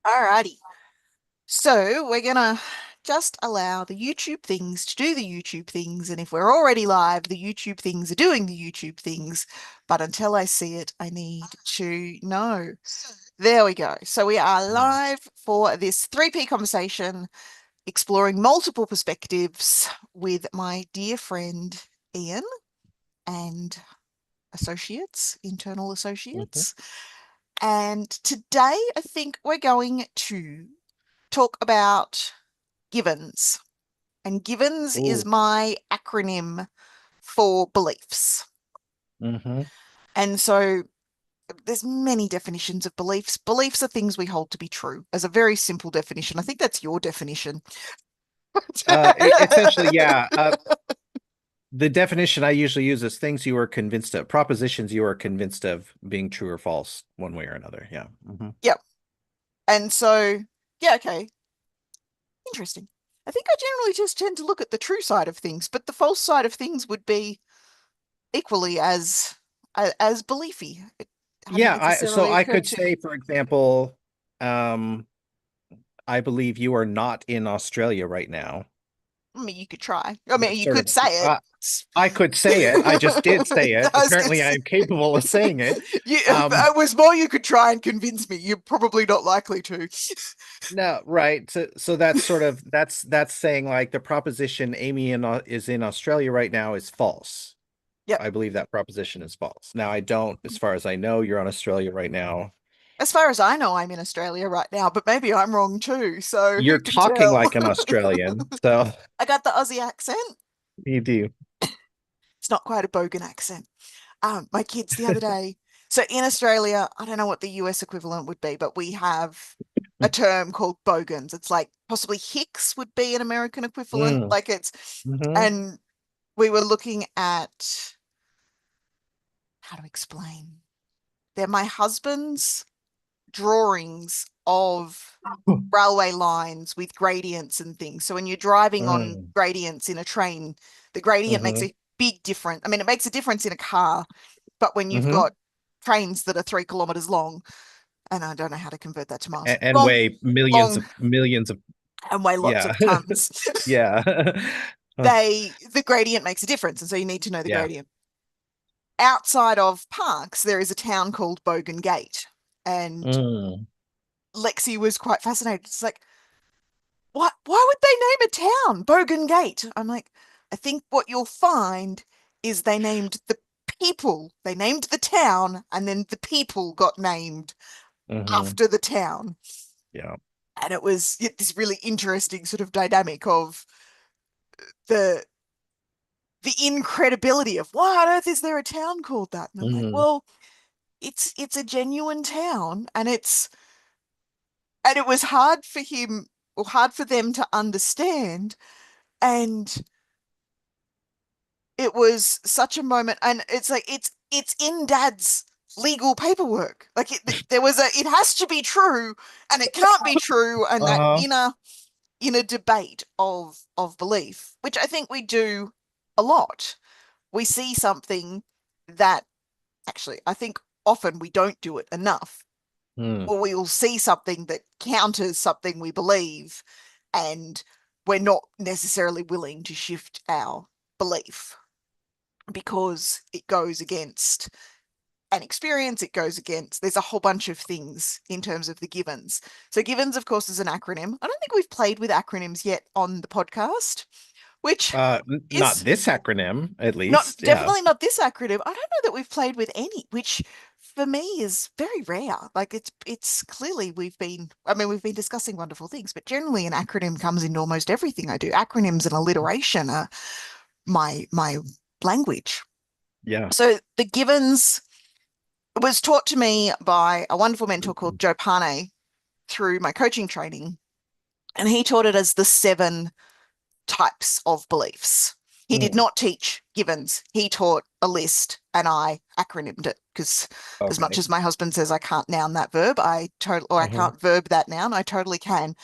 Alrighty. So we're gonna just allow the YouTube things to do the YouTube things. And if we're already live, the YouTube things are doing the YouTube things. But until I see it, I need to know. There we go. So we are live for this 3P conversation, exploring multiple perspectives with my dear friend Ian and associates, internal Mhm. associates. And today I think we're going to talk about Givens. And Givens is Ooh. my acronym for beliefs. hmm And so there's many definitions of beliefs. Beliefs are things we hold to be true, as a very simple definition. I think that's your definition. Essentially, yeah. The definition I usually use is things you are convinced of, propositions you are convinced of being true or false, one way or another. Yeah. Yep. And so, yeah, okay, interesting. I think I generally just tend to look at the true side of things, but the false side of things would be equally as beliefy. It hadn't Yeah. So necessarily I occurred could to say, me. for example, um, I believe you are not in Australia right now. I mean, you could try. I mean, That's you sort could of, say it. uh, I could say it. I just did say it. I was gonna Apparently, I say, am capable of saying it. if Um, it was more you could try and convince me. You're probably not likely to. No, right. So that's sort of that's saying like the proposition Amy is in Australia right now is false. Yep. I believe that proposition is false. Now I don't, as far as I know, you're on Australia right now. As far as I know, I'm in Australia right now, but maybe I'm wrong too. So You're who can talking tell? like an Australian, so I got the Aussie accent. you do. It's not quite a Bogan accent. My kids the other day. So in Australia, I don't know what the US equivalent would be, but we have a term called bogans. It's like possibly Hicks would be an American equivalent. Mm. Like it's, hmm and we were looking at how to explain. They're my husband's drawings of railway lines with gradients and things. So when you're driving on Mm. gradients in a train, the gradient makes hmm a big difference. I mean, it makes a difference in a car, but when you've hmm got trains that are 3 kilometers long, and I don't know how to convert that to miles, And long, weigh millions long, of millions of and weigh lots yeah. of tons, Yeah. the gradient makes a difference. And so you need to know the Yeah. gradient. Outside of Parks, there is a town called Bogan Gate. And Mm. Lexi was quite fascinated. It's like, why would they name a town Bogan Gate? I'm like, I think what you'll find is they named the people, they named the town, and then the people got named hmm after the town. Yeah. And it was this really interesting sort of dynamic of the the incredibility of why on earth is there a town called that? And I'm like, hmm well, it's a genuine town, and it was hard for him or hard for them to understand. And it was such a moment, and it's like it's in Dad's legal paperwork. Like there was it has to be true, and it can't be true, and that Uh-huh. inner debate of belief, which I think we do a lot. We see something that actually I think often we don't do it enough, Mm. or we will see something that counters something we believe, and we're not necessarily willing to shift our belief because it goes against an experience, it goes against, there's a whole bunch of things in terms of the Givens. So, Givens, of course, is an acronym. I don't think we've played with acronyms yet on the podcast, which Not is this acronym, at not least. Yeah. definitely not this acronym. I don't know that we've played with any, which for me is very rare. Like it's clearly we've been discussing wonderful things, but generally an acronym comes into almost everything I do. Acronyms and alliteration are my language. Yeah. So the Givens was taught to me by a wonderful mentor called Joe Pane through my coaching training. And he taught it as the 7 types of beliefs. He did Mm. not teach Givens. He taught a list and I acronymed it because as much Okay. as my husband says I can't noun that verb, I hmm can't verb that noun, I totally can.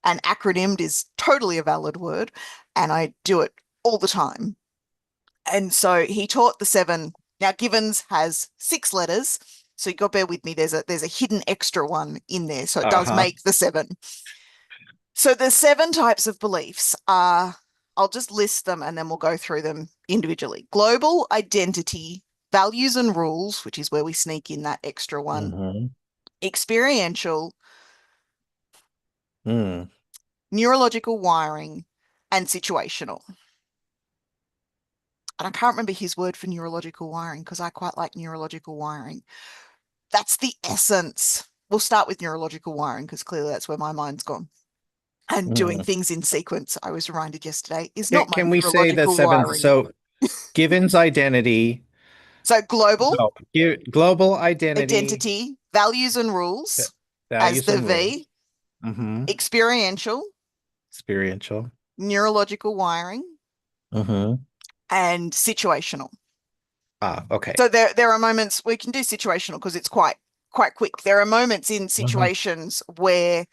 And acronymed is totally a valid word and I do it all the time. And so he taught the 7. Now, Givens has 6 letters. So you got to bear with me. There's a hidden extra one in there. So it does Uh-huh. make the 7. So the 7 types of beliefs are, I'll just list them and then we'll go through them individually. Global identity, values and rules, which is where we sneak in that extra one. Mm-hmm. Experiential, Mm. neurological wiring, and situational. And I can't remember his word for neurological wiring because I quite like neurological wiring. That's the essence. We'll start with neurological wiring because clearly that's where my mind's gone. And doing Mm. things in sequence, I was reminded yesterday, is Can, not my can we say the neurological seven? wiring. So Given's identity, So global, no, global identity, identity, values and rules as values the and rules. V, Mm-hmm. experiential, Experiential. neurological wiring, Mm-hmm. and situational. Ah, okay. So there are moments we can do situational because it's quite quick. There are moments in Mm-hmm. situations where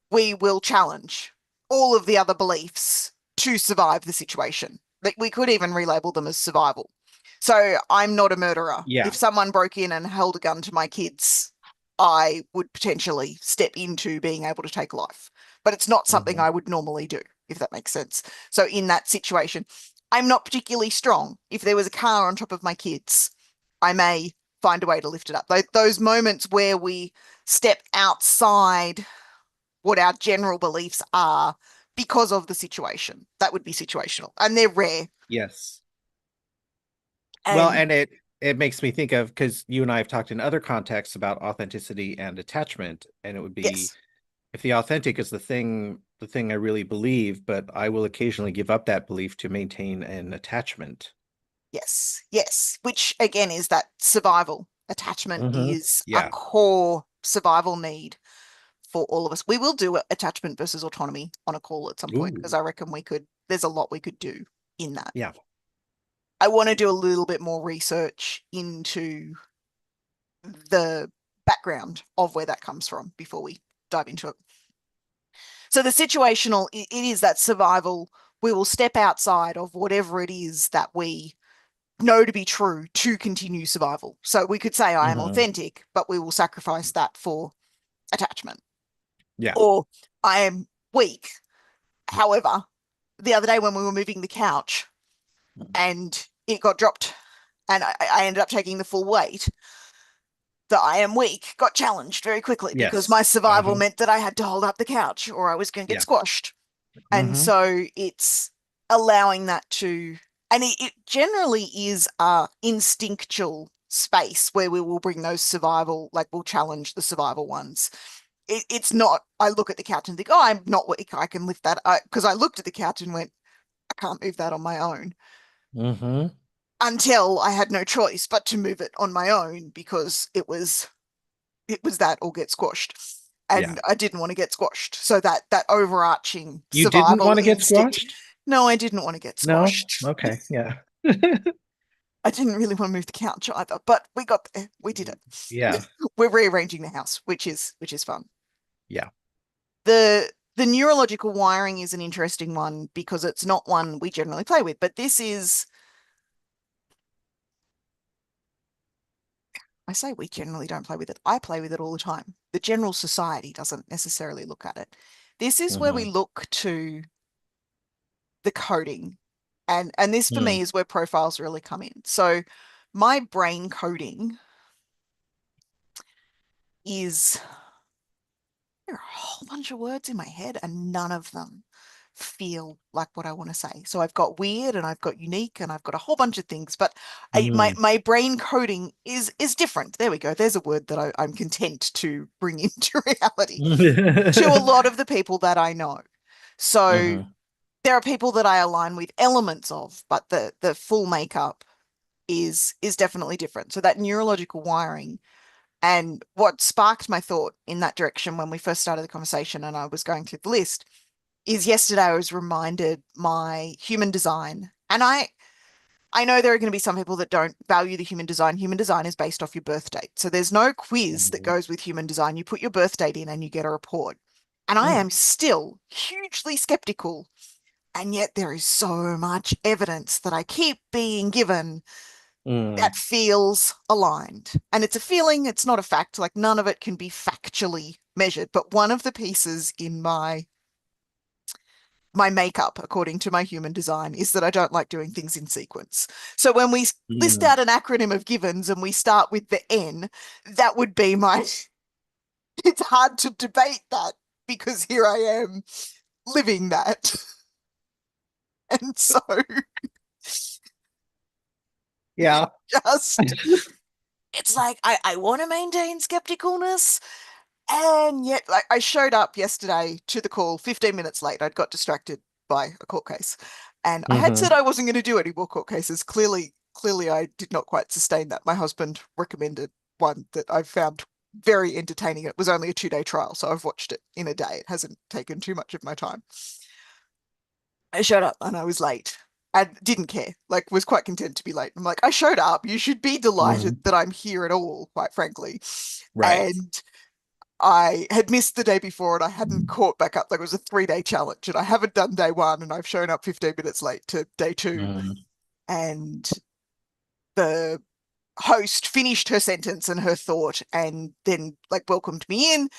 we will challenge all of the other beliefs to survive the situation. Like we could even relabel them as survival. So I'm not a murderer. Yeah. If someone broke in and held a gun to my kids, I would potentially step into being able to take life. But it's not something Mm-hmm. I would normally do, if that makes sense. So in that situation, I'm not particularly strong. If there was a car on top of my kids, I may find a way to lift it up. Those moments where we step outside what our general beliefs are because of the situation. That would be situational. And they're rare. Yes. Well, And and it makes me think of, because you and I have talked in other contexts about authenticity and attachment, and it would be, yes, if the authentic is the thing I really believe, but I will occasionally give up that belief to maintain an attachment. yes, yes. Which again is that survival. Attachment Mm-hmm. is a Yeah. core survival need for all of us. We will do attachment versus autonomy on a call at some point because Ooh. I reckon there's a lot we could do in that. Yeah. I want to do a little bit more research into the background of where that comes from before we dive into it. So the situational, it is that survival. We will step outside of whatever it is that we know to be true to continue survival. So we could say I am Mm-hmm. authentic, but we will sacrifice that for attachment. Yeah. Or I am weak. However, the other day when we were moving the couch and it got dropped and I ended up taking the full weight, that I am weak got challenged very quickly because Yes. my survival Uh-huh. meant that I had to hold up the couch or I was going to get Yeah. squashed. And Mm-hmm. so it's allowing that to, and it generally is a instinctual space where we will bring those survival, like we'll challenge the survival ones. It's not, I look at the couch and think, oh, I'm not weak. I can lift that. Because I looked at the couch and went, I can't move that on my own Mm-hmm. until I had no choice but to move it on my own because it was that or get squashed. Yeah. And I didn't want to get squashed. So that overarching You didn't survival want to get instinct. squashed? No, I didn't want to get No? squashed. Okay. Yeah. I didn't really want to move the couch either, but we got there. We did it. Yeah. We're rearranging the house, which is fun. Yeah. The neurological wiring is an interesting one because it's not one we generally play with, but this is, I say we generally don't play with it. I play with it all the time. The general society doesn't necessarily look at it. This is where we Mm-hmm. look to the coding. And this for Mm. me is where profiles really come in. So my brain coding is, there are a whole bunch of words in my head and none of them feel like what I want to say. So I've got weird and I've got unique and I've got a whole bunch of things, but my Mm. my brain coding is different. There we go. There's a word that I'm content to bring into reality to a lot of the people that I know. So Mm-hmm. there are people that I align with elements of, but the full makeup is definitely different. So that neurological wiring and what sparked my thought in that direction when we first started the conversation and I was going through the list is yesterday I was reminded my human design. And I know there are going to be some people that don't value the human design. Human design is based off your birth date. So there's no quiz that Mm-hmm. goes with human design. You put your birth date in and you get a report. And I Mm. am still hugely skeptical. And yet there is so much evidence that I keep being given Mm. that feels aligned. And it's a feeling, it's not a fact. Like none of it can be factually measured. But one of the pieces in my makeup, according to my human design, is that I don't like doing things in sequence. So when we list Mm. out an acronym of givens and we start with the N, that would be my, it's hard to debate that because here I am living that. And so Yeah. just, it's like I want to maintain skepticalness. And yet, like, I showed up yesterday to the call 15 minutes late. I'd got distracted by a court case. And I had said Hmm. I wasn't going to do any more court cases. Clearly, I did not quite sustain that. My husband recommended one that I found very entertaining. It was only a 2-day trial, so I've watched it in a day. It hasn't taken too much of my time. I showed up and I was late. I didn't care, like, was quite content to be late. I'm like, I showed up. You should be delighted Hmm. that I'm here at all, quite frankly. Right. And I had missed the day before and I hadn't caught back up. Like it was a 3-day challenge and I haven't done day one and I've shown up 15 minutes late to day two. Mm. And the host finished her sentence and her thought and then like welcomed me in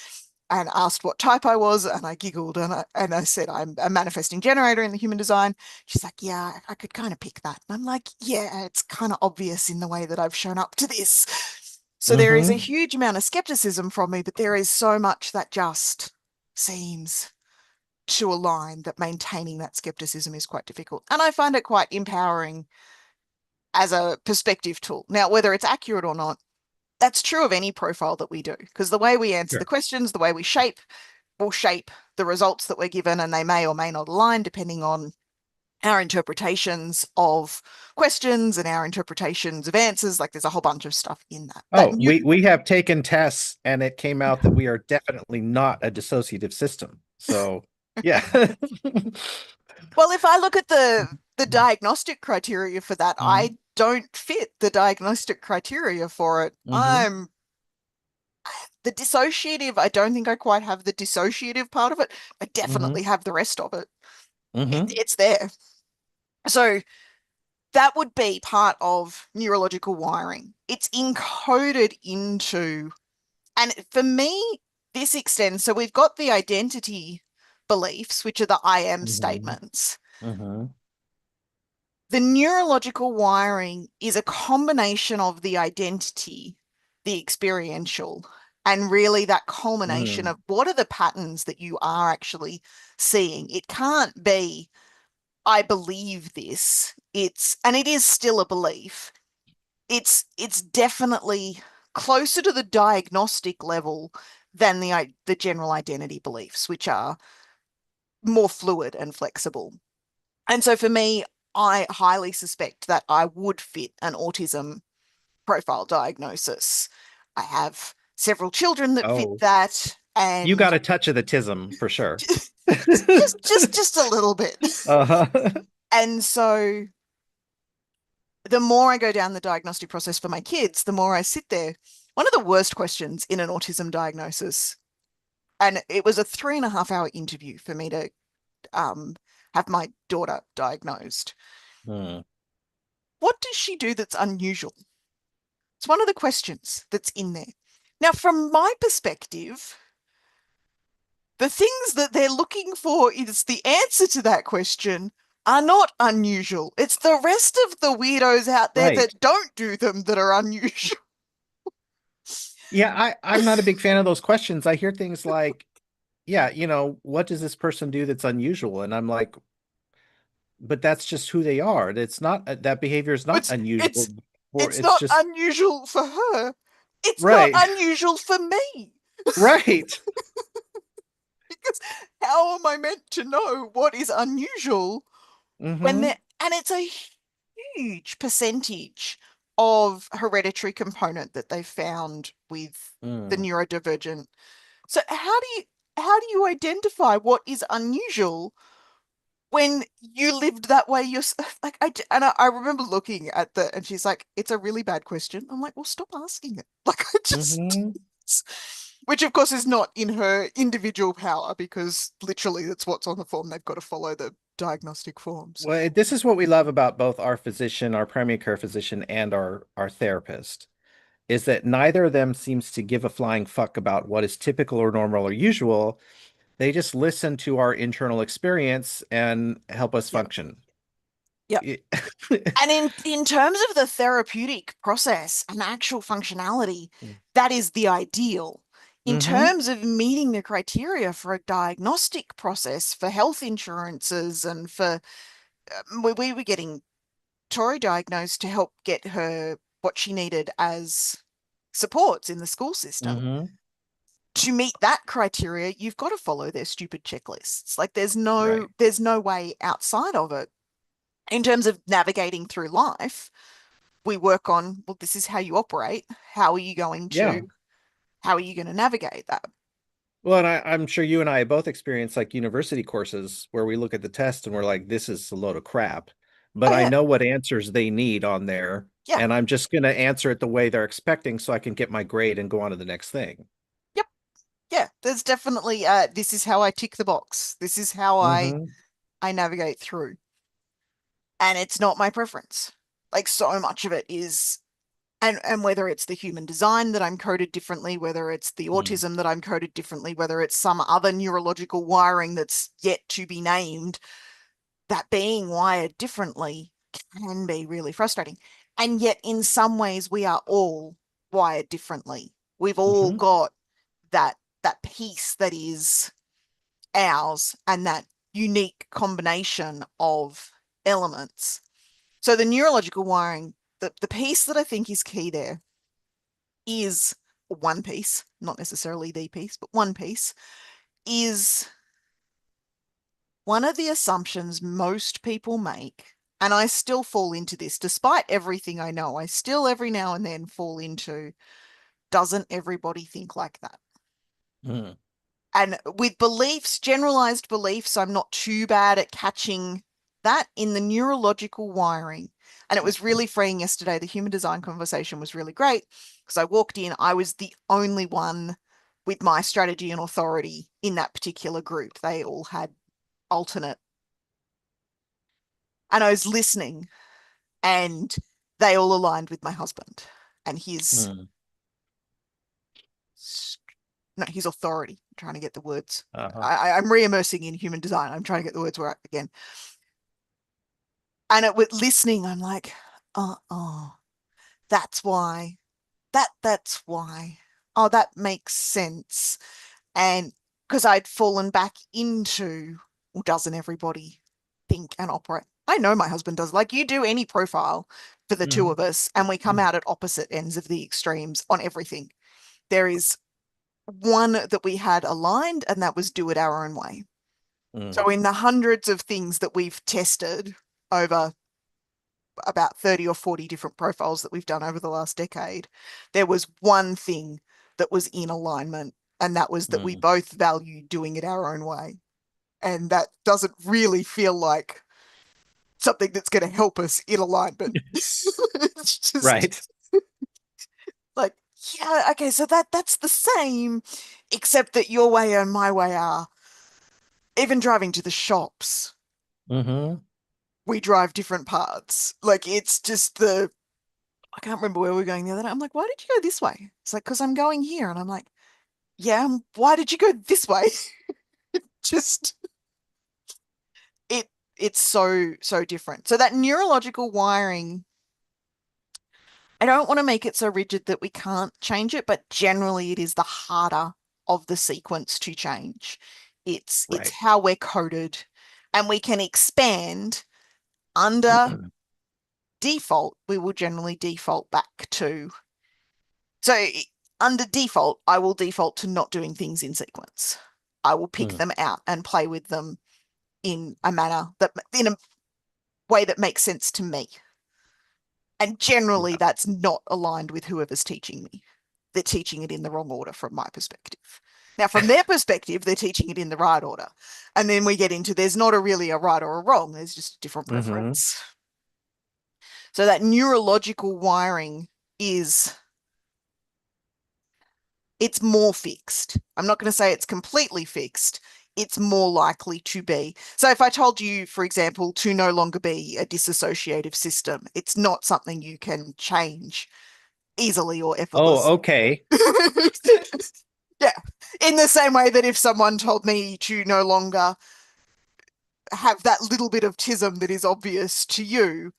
and asked what type I was. And I giggled and I said, I'm a manifesting generator in the human design. She's like, yeah, I could kind of pick that. And I'm like, yeah, it's kind of obvious in the way that I've shown up to this. So there is a Hmm. huge amount of skepticism from me, but there is so much that just seems to align that maintaining that skepticism is quite difficult. And I find it quite empowering as a perspective tool. Now, whether it's accurate or not, that's true of any profile that we do, because the way we answer the Sure. questions, the way we shape, will shape the results that we're given, and they may or may not align depending on our interpretations of questions and our interpretations of answers. Like there's a whole bunch of stuff in that. That Oh, new we have taken tests and it came out that we are definitely not a dissociative system. So, yeah. Well, if I look at the diagnostic criteria for that, Hmm. I don't fit the diagnostic criteria for it. Hmm. I'm the dissociative, I don't think I quite have the dissociative part of it. I Hmm. definitely have the rest of it. Hmm. It's there. So that would be part of neurological wiring. It's encoded into, and for me, this extends. So we've got the identity beliefs, which are the I am Hmm. statements. Hmm. The neurological wiring is a combination of the identity, the experiential, and really that culmination Hmm. of what are the patterns that you are actually seeing. It can't be, I believe this. And it is still a belief. It's definitely closer to the diagnostic level than the general identity beliefs, which are more fluid and flexible. And so for me, I highly suspect that I would fit an autism profile diagnosis. I have several children that fit Oh, that, you and got a touch of the tism for sure. just a little bit. Uh-huh. And so the more I go down the diagnostic process for my kids, the more I sit there. One of the worst questions in an autism diagnosis, and it was a 3.5 hour interview for me to um, have my daughter diagnosed. Hmm. What does she do that's unusual? It's one of the questions that's in there. Now, from my perspective, the things that they're looking for is the answer to that question are not unusual. It's the rest of the weirdos out there Right. that don't do them that are unusual. Yeah, I'm not a big fan of those questions. I hear things like, yeah, what does this person do that's unusual? And I'm like, but that's just who they are. It's not that behavior is not It's unusual, it's or it's it's not just unusual for her. It's not right. unusual for me. Right. Because how am I meant to know what is unusual when Hmm. they're, and it's a huge percentage of hereditary component that they found with the Mm. neurodivergent. So how do you identify what is unusual when you lived that way yourself? Like I remember looking at the and she's like, it's a really bad question. I'm like, well, stop asking it. Like I just Hmm. which of course is not in her individual power because literally that's what's on the form. They've got to follow the diagnostic forms. Well, this is what we love about both our physician, our primary care physician, and our therapist, is that neither of them seems to give a flying fuck about what is typical or normal or usual. They just listen to our internal experience and help us Yeah. function. Yeah. It- And in terms of the therapeutic process and actual functionality, that is the ideal. In Mm-hmm. terms of meeting the criteria for a diagnostic process for health insurances and for we were getting Tori diagnosed to help get her what she needed as supports in the school system. Mm-hmm. To meet that criteria, you've got to follow their stupid checklists. Like Right. there's no way outside of it. In terms of navigating through life, we work on, well, this is how you operate. Yeah. How are you going to navigate that? Well, and I'm sure you and I both experienced like university courses where we look at the test and we're like, this is a load of crap. But Oh I yeah, know what answers they need on there, yeah, and I'm just going to answer it the way they're expecting so I can get my grade and go on to the next thing. yep, yeah. There's definitely this is how I tick the box. This is how Mm-hmm. I navigate through. And it's not my preference. Like so much of it is and whether it's the human design that I'm coded differently, whether it's the Mm. autism that I'm coded differently, whether it's some other neurological wiring that's yet to be named, that being wired differently can be really frustrating. And yet, in some ways, we are all wired differently. We've all Mm-hmm. got that piece that is ours and that unique combination of elements. So the neurological wiring, the piece that I think is key there is one piece, not necessarily the piece, but one piece is one of the assumptions most people make, and I still fall into this, despite everything I know, I still every now and then fall into, doesn't everybody think like that? Mm. And with beliefs, generalized beliefs, I'm not too bad at catching that in the neurological wiring. And it was really freeing yesterday. The human design conversation was really great because I walked in, I was the only one with my strategy and authority in that particular group. They all had alternate. And I was listening and they all aligned with my husband and Mm. his authority. I'm trying to get the words. Uh-huh. I'm re-immersing in human design. I'm trying to get the words right again. And it with listening, I'm like, oh, that's why. That's why. Oh, that makes sense. And because I'd fallen back into, well, doesn't everybody think and operate? I know my husband does. Like you do any profile for the two Mm-hmm. of us, and we come out at opposite ends of the extremes on everything. There is one that we had aligned, and that was do it our own way. Mm. So in the hundreds of things that we've tested over about 30 or 40 different profiles that we've done over the last decade, there was one thing that was in alignment, and that was that we Mm. both value doing it our own way. And that doesn't really feel like something that's going to help us in alignment. It's just Right. like, yeah, okay, so that's the same, except that your way and my way are even driving to the shops. Mm-hmm. We drive different paths. Like it's just I can't remember where we were going the other day. I'm like, why did you go this way? It's like, because I'm going here. And I'm like, yeah, why did you go this way? Just it it's so different. So that neurological wiring, I don't want to make it so rigid that we can't change it, but generally it is the harder of the sequence to change. It's Right. how we're coded, and we can expand under default. We will generally default back to so under default, I will default to not doing things in sequence. I will pick Mm. them out and play with them in a way that makes sense to me. And generally, Yeah. that's not aligned with whoever's teaching me. They're teaching it in the wrong order from my perspective. Now, from their perspective, they're teaching it in the right order. And then we get into there's not really a right or a wrong, there's just a different Mm-hmm. preference. So that neurological wiring is it's more fixed. I'm not going to say it's completely fixed. it's more likely to be. So if I told you, for example, to no longer be a dissociative system, it's not something you can change easily or Oh, effortlessly. okay. Yeah. In the same way that if someone told me to no longer have that little bit of tism that is obvious to you,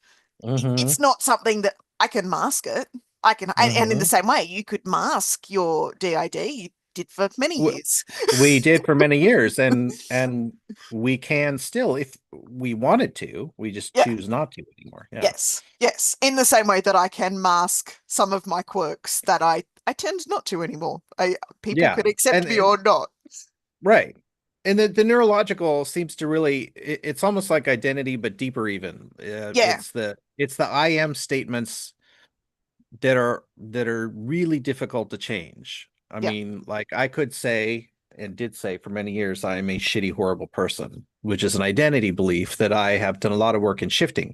Mm-hmm. it's not something that I can mask it. I can, and in the Mm-hmm. same way, you could mask your DID. You did for many years. We did for many years, and we can still if we wanted to. We just Yeah. choose not to anymore. Yeah. Yes. Yes. In the same way that I can mask some of my quirks that I tend not to anymore. People Yeah. could accept me And or not. right. And the neurological seems to really it's almost like identity but deeper even. Yeah. It's the I am statements that are really difficult to change. I Yeah. mean, like I could say and did say for many years I am a shitty horrible person, which is an identity belief that I have done a lot of work in shifting.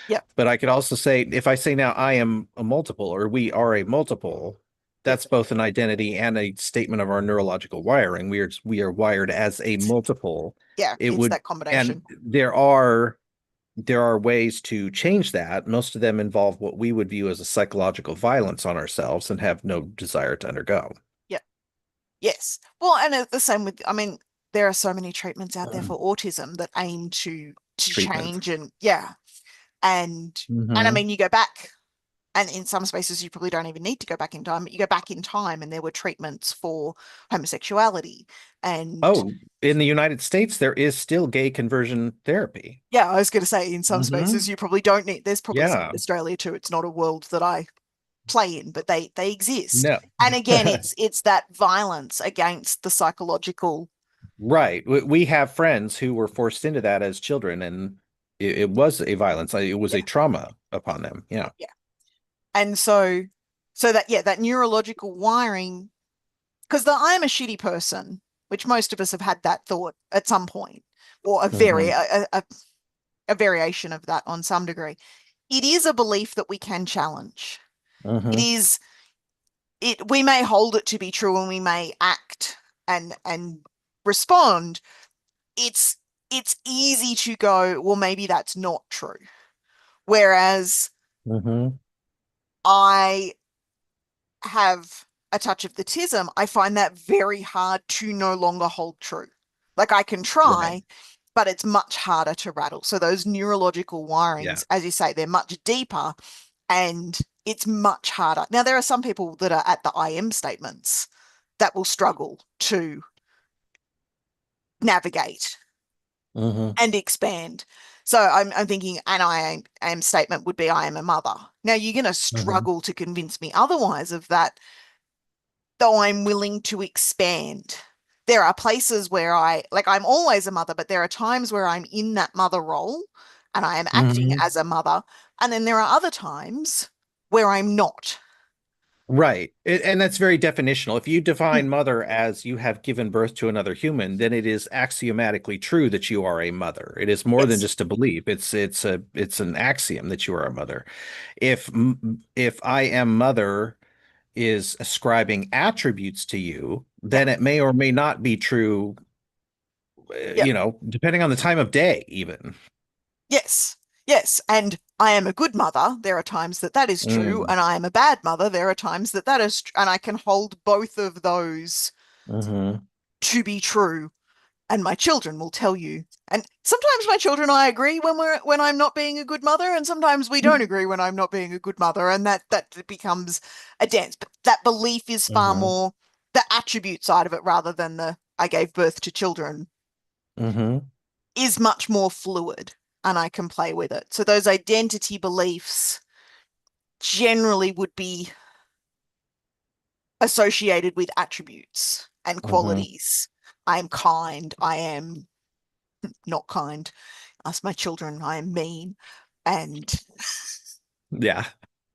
Yeah. But I could also say, if I say now I am a multiple or we are a multiple, Yeah. that's both an identity and a statement of our neurological wiring. We are wired as a multiple. Yeah. It It's would, that and combination. there are ways to change that. Most of them involve what we would view as a psychological violence on ourselves and have no desire to undergo. Yeah. Yes. Well, and the same with, I mean, there are so many treatments out there for autism that aim to Treatment. change and yeah. And I Hmm. mean, you go back, and in some spaces you probably don't even need to go back in time, but you go back in time and there were treatments for homosexuality. And Oh, in the United States, there is still gay conversion therapy. yeah, I was going to say in some spaces Hmm. you probably don't need, there's probably some Yeah. in Australia too. It's not a world that I play in, but they exist. No. And again, it's that violence against the psychological. Right. We have friends who were forced into that as children, and it was a violence. It was Yeah, a trauma upon them. Yeah. yeah. And so that yeah, that neurological wiring, because the I'm a shitty person, which most of us have had that thought at some point, or Hmm. a variation of that on some degree. It is a belief that we can challenge. It Hmm. is it we may hold it to be true and we may act and respond. It's it's easy to go, well, maybe that's not true. Whereas Hmm. I have a touch of the tism, I find that very hard to no longer hold true. Like I can Right. try, but it's much harder to rattle. So those neurological Yeah. wirings, as you say, they're much deeper and it's much harder. Now, there are some people that are at the I am statements that will struggle to navigate Hmm. and expand. So I'm thinking an I am statement would be I am a mother. Now, you're going to Hmm. struggle to convince me otherwise of that, though I'm willing to expand. There are places where I'm always a mother, but there are times where I'm in that mother role and I am acting Hmm. as a mother. And then there are other times where I'm not. Right. And that's very definitional. If you Mm, define mother as you have given birth to another human, then it is axiomatically true that you are a mother. It is more than yes. just a belief. It's an axiom that you are a mother. If I am mother is ascribing attributes to you, Yeah. then it may or may not be true, Yeah. depending on the time of day, even. Yes. Yes. And I am a good mother. There are times that that is true. Mm. And I am a bad mother. There are times that that is, and I can hold both of those Hmm. to be true. And my children will tell you. And sometimes my children and I agree when I'm not being a good mother, and sometimes we don't agree when I'm not being a good mother, and that becomes a dance. But that belief is far Hmm. more the attribute side of it rather than the I gave birth to children Hmm. is much more fluid and I can play with it. So those identity beliefs generally would be associated with attributes and Hmm. qualities. I am kind, I am not kind. Ask my children, I am mean, and Yeah.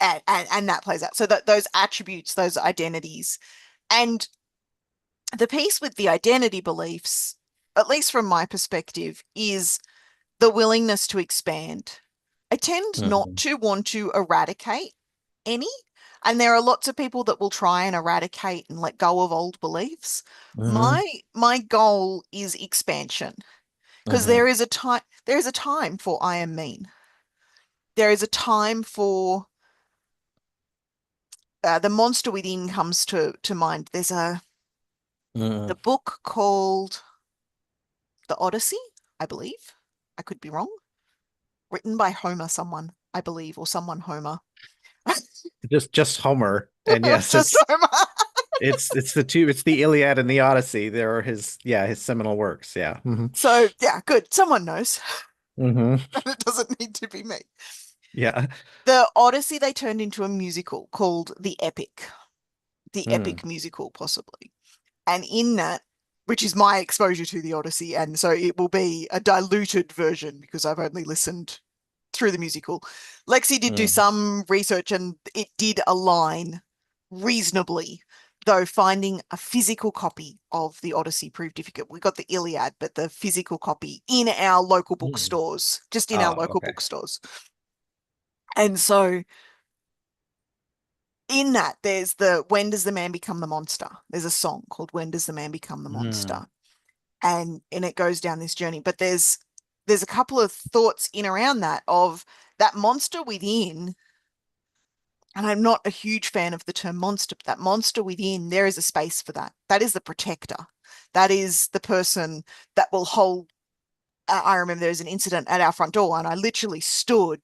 and that plays out. So that those attributes, those identities, and the piece with the identity beliefs, at least from my perspective, is the willingness to expand. I tend not Hmm. to want to eradicate any. And there are lots of people that will try and eradicate and let go of old beliefs. Hmm. My goal is expansion because Hmm. there is a time for I am mean. There is a time for the monster within comes to mind. There's the Hmm. book called The Odyssey, I believe. I could be wrong. Written by Homer, someone, I believe, or someone Homer. Just Homer. And yes, Just Homer. it's the two, it's the Iliad and the Odyssey. There are his seminal works. Yeah. Hmm. So yeah, good. Someone knows. Hmm. It doesn't need to be me. Yeah. The Odyssey they turned into a musical called the Mm. Epic musical, possibly. And in that, which is my exposure to the Odyssey, and so it will be a diluted version because I've only listened through the musical. Lexi did do Mm. some research and it did align reasonably, though finding a physical copy of the Odyssey proved difficult. We got the Iliad, but the physical copy in our local Mm. bookstores, just in our Oh, local okay. bookstores. And so in that, there's the When Does the Man Become the Monster? There's a song called When Does the Man Become the Mm. Monster? And it goes down this journey. But there's a couple of thoughts in around that of that monster within, and I'm not a huge fan of the term monster, but that monster within, there is a space for that. That is the protector. That is the person that will hold. I remember there was an incident at our front door, and I literally stood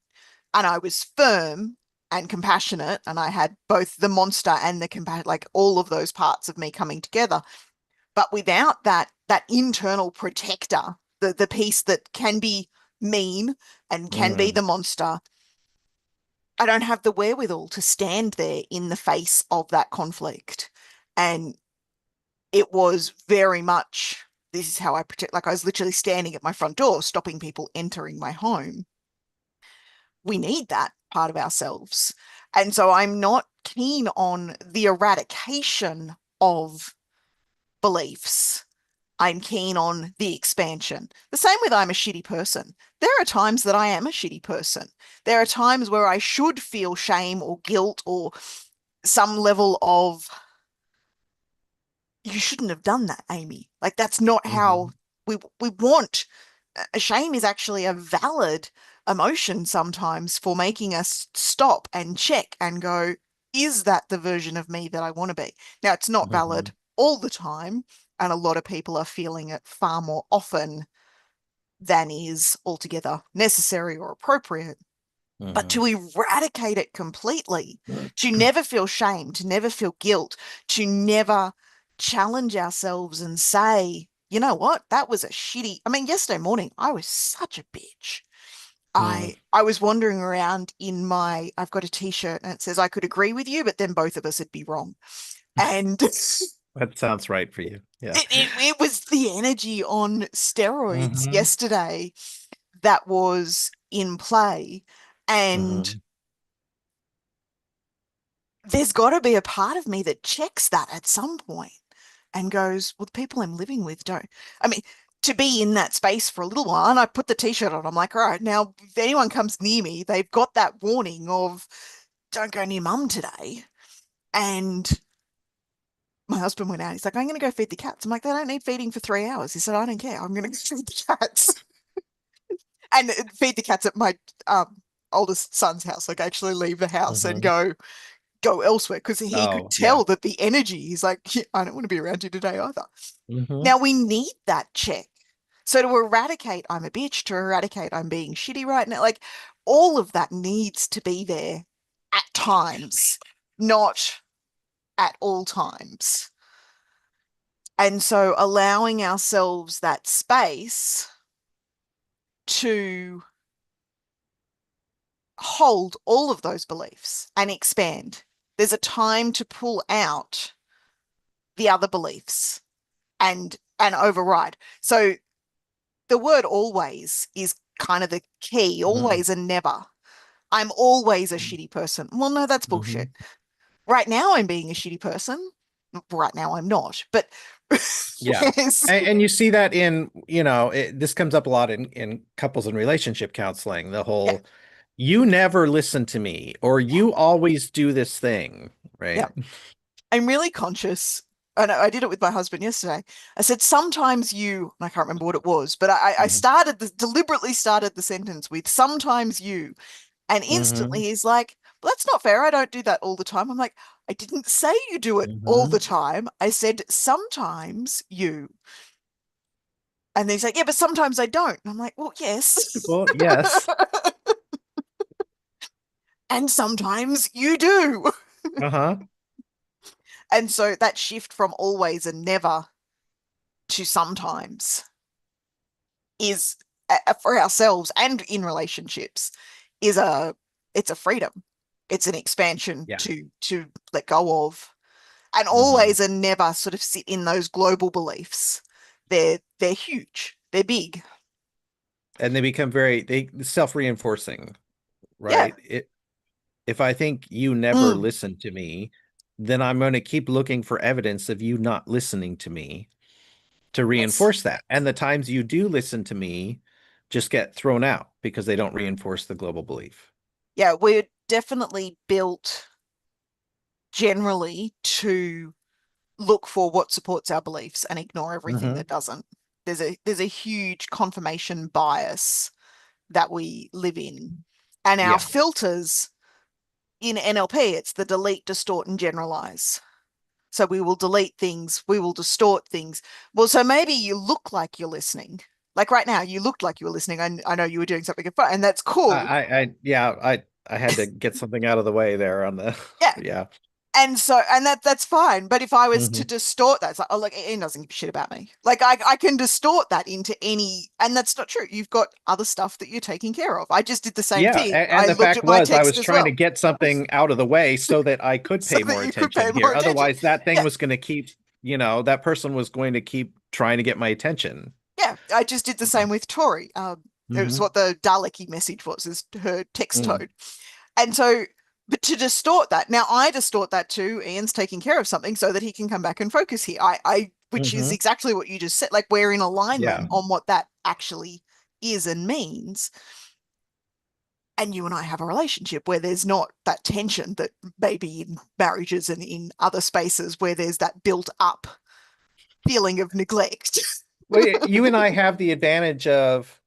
and I was firm and compassionate, and I had both the monster and the compassion, like all of those parts of me coming together. But without that internal protector, the piece that can be mean and can be Mm. the monster, I don't have the wherewithal to stand there in the face of that conflict. And it was very much, this is how I protect, like I was literally standing at my front door, stopping people entering my home. We need that part of ourselves. And so I'm not keen on the eradication of beliefs. I'm keen on the expansion. The same with I'm a shitty person. There are times that I am a shitty person. There are times where I should feel shame or guilt or some level of, you shouldn't have done that, Amy. Like that's not how Hmm. we want. Shame is actually a valid emotion sometimes for making us stop and check and go, is that the version of me that I want to be? Now, it's not Hmm. valid all the time, and a lot of people are feeling it far more often than is altogether necessary or appropriate. But Hmm. to eradicate it completely, to never feel shame, to never feel guilt, to never challenge ourselves and say, you know what, that was a shitty. I mean, yesterday morning, I was such a bitch. Mm. I was wandering around in my, I've got a t-shirt and it says I could agree with you, but then both of us would be wrong. And That sounds right for you. Yeah. it was the energy on steroids Hmm. yesterday that was in play. And Hmm. there's got to be a part of me that checks that at some point and goes, well, the people I'm living with don't. I mean, to be in that space for a little while, and I put the t-shirt on. I'm like, all right, now if anyone comes near me, they've got that warning of don't go near mum today. And my husband went out. He's like, I'm going to go feed the cats. I'm like, they don't need feeding for 3 hours. He said, I don't care. I'm going to go feed the cats and feed the cats at my oldest son's house. Like, actually leave the house and Hmm. go elsewhere because he could Oh, yeah. tell that the energy, he's like, "Yeah, I don't want to be around you today either." Hmm. Now we need that check. So to eradicate, I'm a bitch, to eradicate, I'm being shitty right now, like all of that needs to be there at times, not at all times. And so allowing ourselves that space to hold all of those beliefs and expand. There's a time to pull out the other beliefs and override. So the word always is kind of the key, Hmm. always and never. I'm always a shitty person. Well, no, that's Hmm. bullshit. Right now I'm being a shitty person. Right now I'm not. But Yeah. yes. And you see that in, this comes up a lot in couples and relationship counseling, the Yeah. whole, you never listen to me, or you always do this thing, Yeah. right? I'm really conscious. And I did it with my husband yesterday. I said, sometimes you, and I can't remember what it was, but I Mhm. started deliberately started the sentence with sometimes you. And instantly Mhm. he's like, well, that's not fair. I don't do that all the time. I'm like, I didn't say you do it all the Mhm. time. I said sometimes you. And he's like, yeah, but sometimes I don't. And I'm like, well, yes. Well, yes. And sometimes you do. Uh-huh. And so that shift from always and never to sometimes is for ourselves and in relationships is it's a freedom. It's an expansion Yeah. to let go of. And Mhm. always and never sort of sit in those global beliefs. They're huge. They're big. And they become very they self-reinforcing, Yeah. right? If I think you never Mm. listen to me, then I'm going to keep looking for evidence of you not listening to me to Yes. reinforce that. And the times you do listen to me just get thrown out because they don't reinforce the global belief. Yeah, we're definitely built generally to look for what supports our beliefs and ignore everything Hmm. that doesn't. There's a huge confirmation bias that we live in. And our Yeah. filters in NLP, it's the delete, distort, and generalize. So we will delete things, we will distort things. Well, so maybe you look like you're listening. Like right now, you looked like you were listening. I know you were doing something fun, and that's cool. Yeah, I had to get something out of the way there on the, Yeah. yeah. And so, and that's fine. But if I was to Hmm. distort that, it's like, oh, look, Ian doesn't give a shit about me. Like I can distort that into any, and that's not true. You've got other stuff that you're taking care of. I just did the same Yeah, thing. and I the looked fact at my was I text was as trying to well, get something out of the way so that I could so pay that more you could pay attention more here. attention. Otherwise, that thing Yeah, was going to keep, that person was going to keep trying to get my attention. yeah. I just did the same with Tori. It was Hmm. what the Daleki message was, is her text Mm. tone. And so, but to distort that, now I distort that to Ian's taking care of something so that he can come back and focus here. Which is Hmm. exactly what you just said. Like we're in alignment Yeah. on what that actually is and means. And you and I have a relationship where there's not that tension that maybe in marriages and in other spaces where there's that built up feeling of neglect. Well, you and I have the advantage of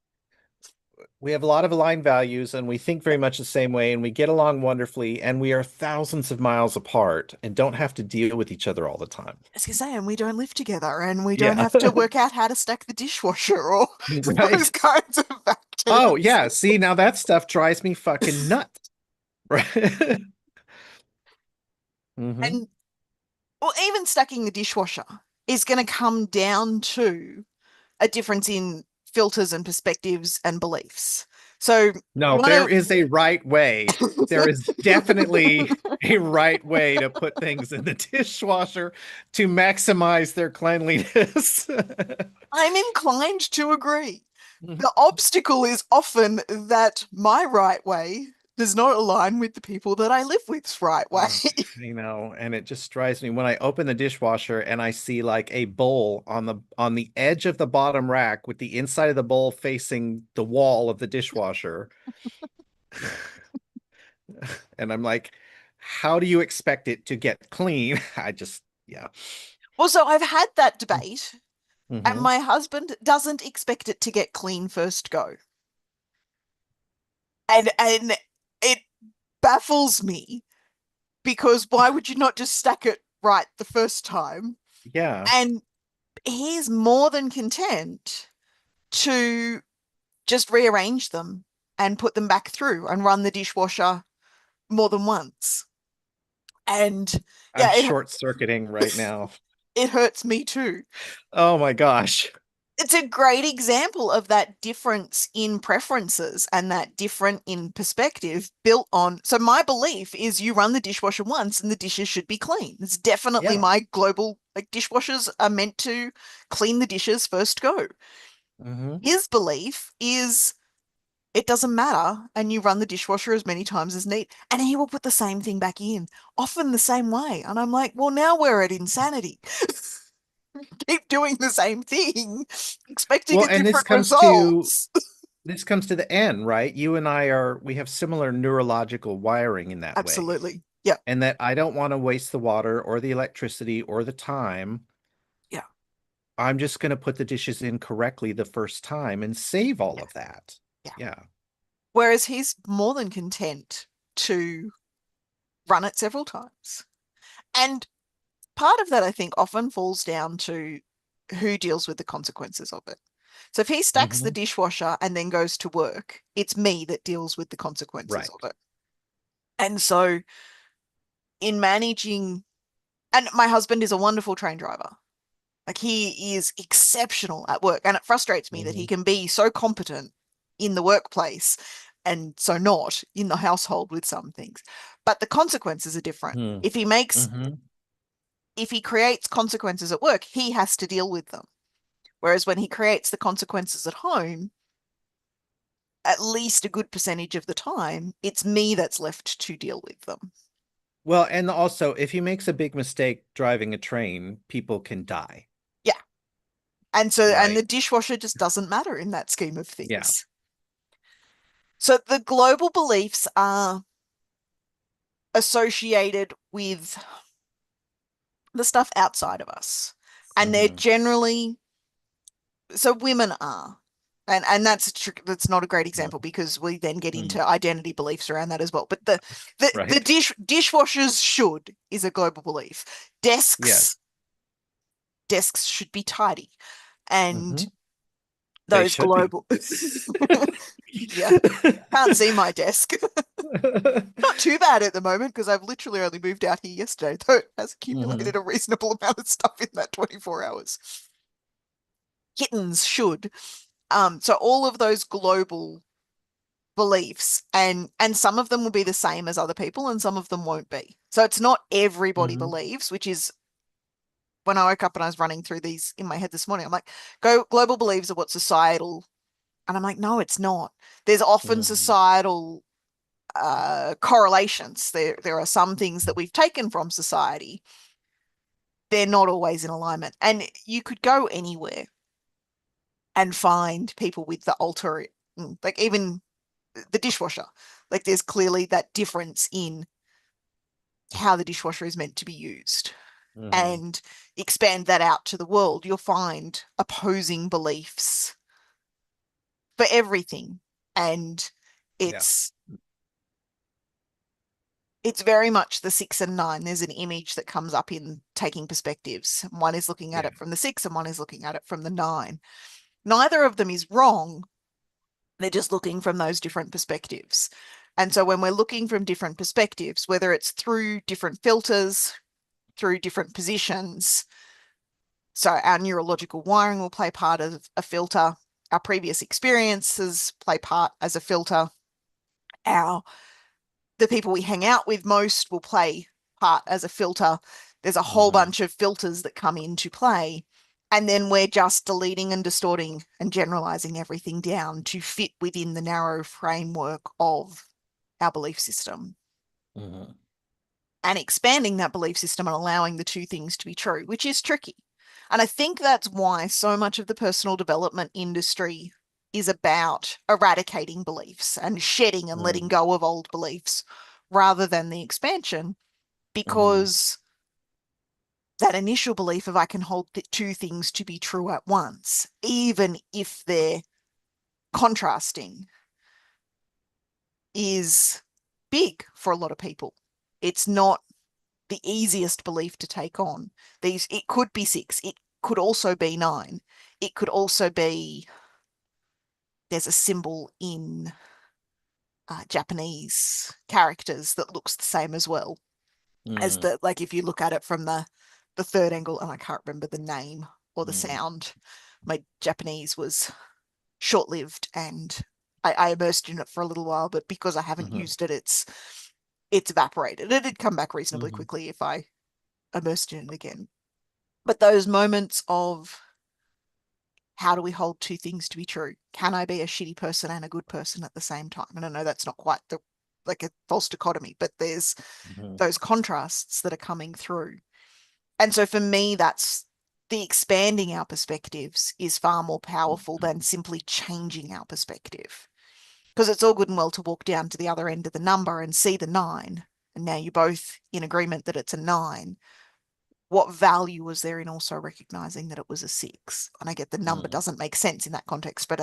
we have a lot of aligned values and we think very much the same way and we get along wonderfully and we are thousands of miles apart and don't have to deal with each other all the time. As you say, and we don't live together and we don't Yeah. have to work out how to stack the dishwasher or those Right. kinds of Oh, factors. yeah. See, now that stuff drives me fucking nuts. Right. Hmm. And well, even stacking the dishwasher is going to come down to a difference in filters and perspectives and beliefs. So No, one there of is a right way. There is definitely a right way to put things in the dishwasher to maximize their cleanliness. I'm inclined to agree. The obstacle is often that my right way does not align with the people that I live with's right way. Oh, and it just drives me when I open the dishwasher and I see like a bowl on the edge of the bottom rack with the inside of the bowl facing the wall of the dishwasher. And I'm like, how do you expect it to get clean? I just, yeah. Well, so I've had that debate, and Hmm. my husband doesn't expect it to get clean first go. And it baffles me because why would you not just stack it right the first time? Yeah. And he's more than content to just rearrange them and put them back through and run the dishwasher more than once. And I'm yeah, short circuiting right now. it hurts me too. Oh my gosh. It's a great example of that difference in preferences and that different in perspective built on. So my belief is you run the dishwasher once and the dishes should be clean. It's definitely Yeah. my global, like dishwashers are meant to clean the dishes first go. Hmm. His belief is it doesn't matter and you run the dishwasher as many times as need and he will put the same thing back in, often the same way. And I'm like, well, now we're at insanity. Keep doing the same thing, expecting Well, a and this different comes to results. this comes to the end, right? You and we have similar neurological wiring in that way. Absolutely. Yeah. And that I don't want to waste the water or the electricity or the time. Yeah. I'm just going to put the dishes in correctly the first time and save all Yeah. of that. Yeah. Yeah. Whereas he's more than content to run it several times. And part of that, I think, often falls down to who deals with the consequences of it. So if he stacks the Mhm. dishwasher and then goes to work, it's me that deals with the consequences Right. of it. And so in managing, and my husband is a wonderful train driver. Like he is exceptional at work. And it frustrates me that he Mhm. can be so competent in the workplace and so not in the household with some things. But the consequences are different. Mm. Mhm. If he creates consequences at work, he has to deal with them. Whereas when he creates the consequences at home, at least a good percentage of the time, it's me that's left to deal with them. Well, and also if he makes a big mistake driving a train, people can die, Yeah. And the right? dishwasher just doesn't matter in that scheme of Yeah. things. So the global beliefs are associated with the stuff outside of us. And they're Mhm. generally, so women are. And that's not a great example because we then get Mhm. into identity beliefs around that as well. But the Right. dishwashers should is a global belief. Yes. Desks should be tidy. And Mhm. They those should be. global yeah, can't see my desk. Not too bad at the moment because I've literally only moved out here yesterday, though it has accumulated Mhm. a reasonable amount of stuff in that 24 hours. Kittens should. So all of those global beliefs and some of them will be the same as other people and some of them won't be. So it's not everybody Mhm. believes, which is when I woke up and I was running through these in my head this morning, I'm like, go global beliefs are what societal, and I'm like, no, it's not. There's often Mhm. societal correlations. There are some things that we've taken from society. They're not always in alignment. And you could go anywhere and find people with the alter, like even the dishwasher. Like there's clearly that difference in how the dishwasher is meant to be used. Mhm. And expand that out to the world, you'll find opposing beliefs for everything. And Yeah. it's it's very much the 6 and 9. There's an image that comes up in taking perspectives. One is looking at Yeah. it from the 6 and one is looking at it from the 9. Neither of them is wrong. They're just looking from those different perspectives. And so when we're looking from different perspectives, whether it's through different filters, through different positions, so our neurological wiring will play part of a filter. Our previous experiences play part as a filter. Our the people we hang out with most will play part as a filter. There's a whole Mhm. bunch of filters that come into play. And then we're just deleting and distorting and generalizing everything down to fit within the narrow framework of our belief system Mhm. and expanding that belief system and allowing the two things to be true, which is tricky. And I think that's why so much of the personal development industry is about eradicating beliefs and shedding and letting Mhm. go of old beliefs rather than the expansion, Mhm. because that initial belief of I can hold two things to be true at once, even if they're contrasting, is big for a lot of people. It's not the easiest belief to take on. It could be 6, it could also be 9, it could also be there's a symbol in Japanese characters that looks the same as well as Mhm. the, like if you look at it from the third angle, and I can't remember the name or the Mhm. sound. My Japanese was short-lived and I immersed in it for a little while, but because I haven't Mhm. used it, it's evaporated. It'd come back reasonably Mhm. quickly if I immersed in it again. But those moments of how do we hold two things to be true? Can I be a shitty person and a good person at the same time? And I know that's not quite the like a false dichotomy, but there's Mhm. those contrasts that are coming through. And so for me, that's the expanding our perspectives is far more powerful than simply changing our perspective. Because it's all good and well to walk down to the other end of the number and see the 9, and now you're both in agreement that it's a 9. What value was there in also recognizing that it was a 6? And I get the number doesn't make sense in that context, but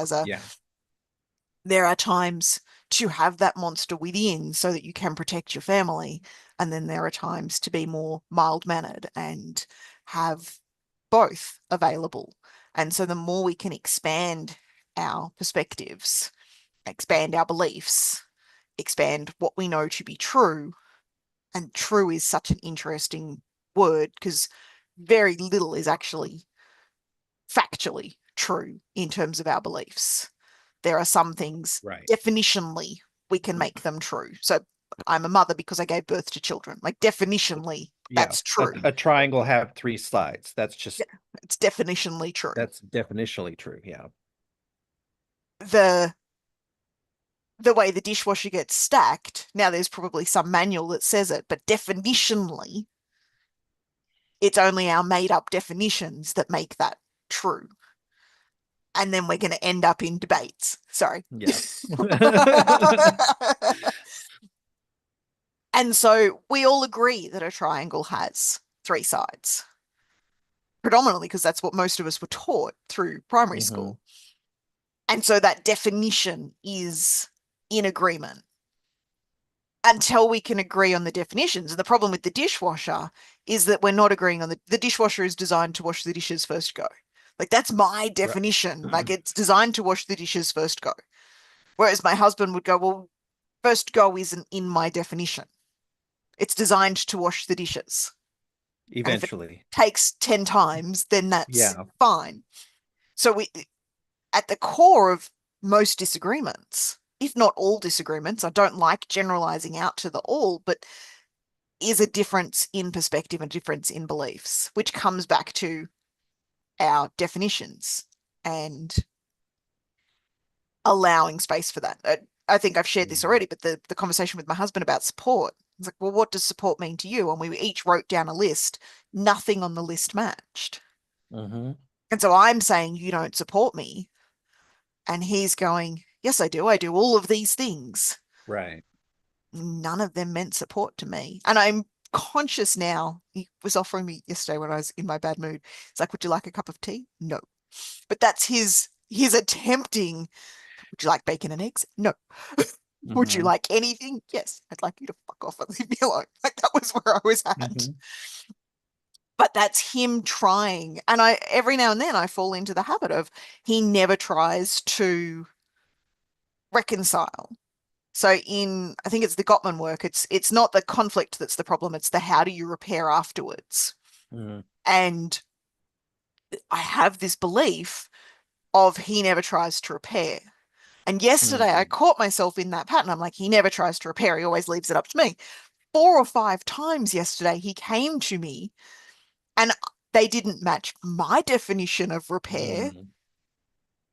there are times to have that monster within so that you can protect your family. And then there are times to be more mild-mannered and have both available. And so the more we can expand our perspectives, expand our beliefs, expand what we know to be true. And true is such an interesting word because very little is actually factually true in terms of our beliefs. There are some things definitionally we can make them true. So I'm a mother because I gave birth to children. Like definitionally, that's true. A triangle have 3 sides. That's just it's definitionally true. That's definitionally true. Yeah. The way the dishwasher gets stacked, now there's probably some manual that says it, but definitionally, it's only our made up definitions that make that true. And then we're going to end up in debates. Sorry. Yes. And so we all agree that a triangle has 3 sides, predominantly because that's what most of us were taught through primary school. And so that definition is in agreement until we can agree on the definitions. And the problem with the dishwasher is that we're not agreeing on the dishwasher is designed to wash the dishes first go. Like that's my definition. Like it's designed to wash the dishes first go. Whereas my husband would go, well, first go isn't in my definition. It's designed to wash the dishes. Eventually. And if it takes 10 times, then that's fine. So at the core of most disagreements, if not all disagreements, I don't like generalizing out to the all, but is a difference in perspective and difference in beliefs, which comes back to our definitions and allowing space for that. I think I've shared this already, but the conversation with my husband about support, it's like, well, what does support mean to you? And we each wrote down a list. Nothing on the list matched. And so I'm saying, you don't support me. And he's going, yes, I do. I do all of these things. Right. None of them meant support to me. And I'm conscious now. He was offering me yesterday when I was in my bad mood. It's like, would you like a cup of tea? No. But that's his attempting. Would you like bacon and eggs? No. Would you like anything? Yes. I'd like you to fuck off and leave me alone. Like that was where I was at. But that's him trying. And every now and then I fall into the habit of he never tries to reconcile. So I think it's the Gottman work, it's not the conflict that's the problem, it's the how do you repair afterwards. And I have this belief of he never tries to repair. And yesterday I caught myself in that pattern. I'm like, he never tries to repair. He always leaves it up to me. 4 or 5 times yesterday, he came to me and they didn't match my definition of repair.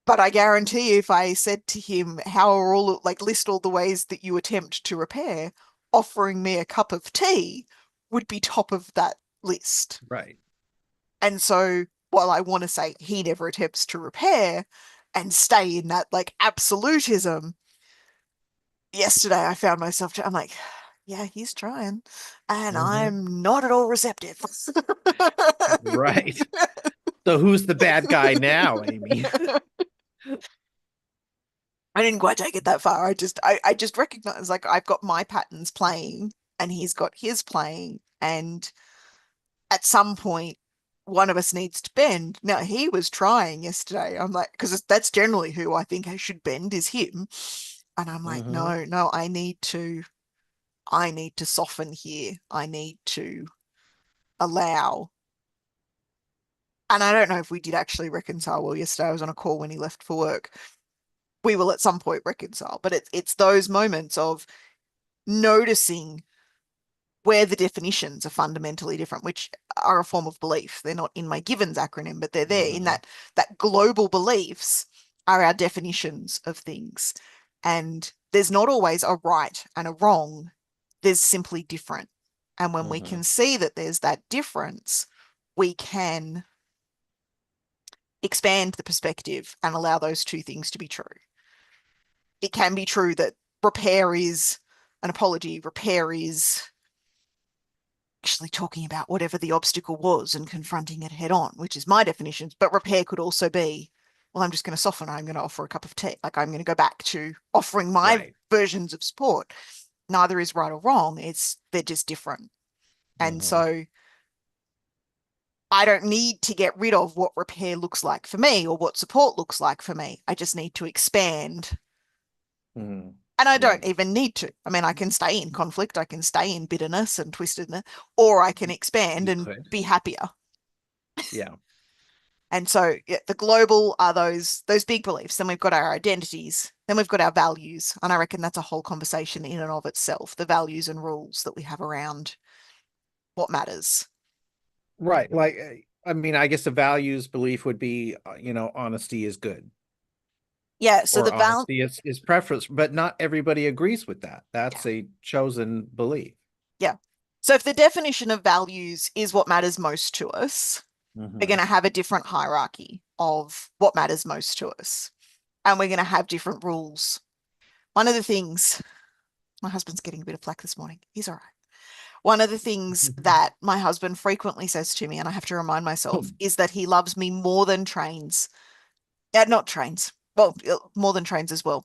But I guarantee you, if I said to him, how are list all the ways that you attempt to repair, offering me a cup of tea would be top of that list. Right. And so while I want to say he never attempts to repair and stay in that like absolutism, yesterday I found myself, I'm like, yeah, he's trying. And I'm not at all receptive. Right. So who's the bad guy now, Amy? I didn't quite take it that far. I just recognize like I've got my patterns playing and he's got his playing. And at some point, one of us needs to bend. Now, he was trying yesterday. I'm like, because that's generally who I think I should bend is him. And I'm like, no, I need to soften here. I need to allow. And I don't know if we did actually reconcile well yesterday. I was on a call when he left for work. We will at some point reconcile, but it's those moments of noticing where the definitions are fundamentally different, which are a form of belief. They're not in my givens acronym, but they're there in that global beliefs are our definitions of things. And there's not always a right and a wrong. There's simply different. And when we can see that there's that difference, we can expand the perspective and allow those two things to be true. It can be true that repair is an apology, repair is actually talking about whatever the obstacle was and confronting it head on, which is my definition. But repair could also be, well, I'm just going to soften. I'm going to offer a cup of tea. Like I'm going to go back to offering my Right. versions of support. Neither is right or wrong. They're just different. And Mhm. so I don't need to get rid of what repair looks like for me or what support looks like for me. I just need to expand. Mhm. And I Yeah. don't even need to. I mean, I can stay in conflict, I can stay in bitterness and twistedness, or I can expand You and could. be happier. Yeah. And so yeah, the global are those big beliefs. Then we've got our identities. Then we've got our values. And I reckon that's a whole conversation in and of itself, the values and rules that we have around what matters. Right. Like, I mean, I guess the values belief would be, honesty is good Yeah. So or the val honesty is preference, but not everybody agrees with that. yeah, That's a chosen belief. yeah. So if the definition of values is what matters most to us, we're going Hmm. to have a different hierarchy of what matters most to us. And we're going to have different rules. One of the things, my husband's getting a bit of flack this morning. He's all right. One of the things that my husband frequently says to me, and I have to remind myself, is that he loves me more than trains. Not trains. Well, more than trains as well.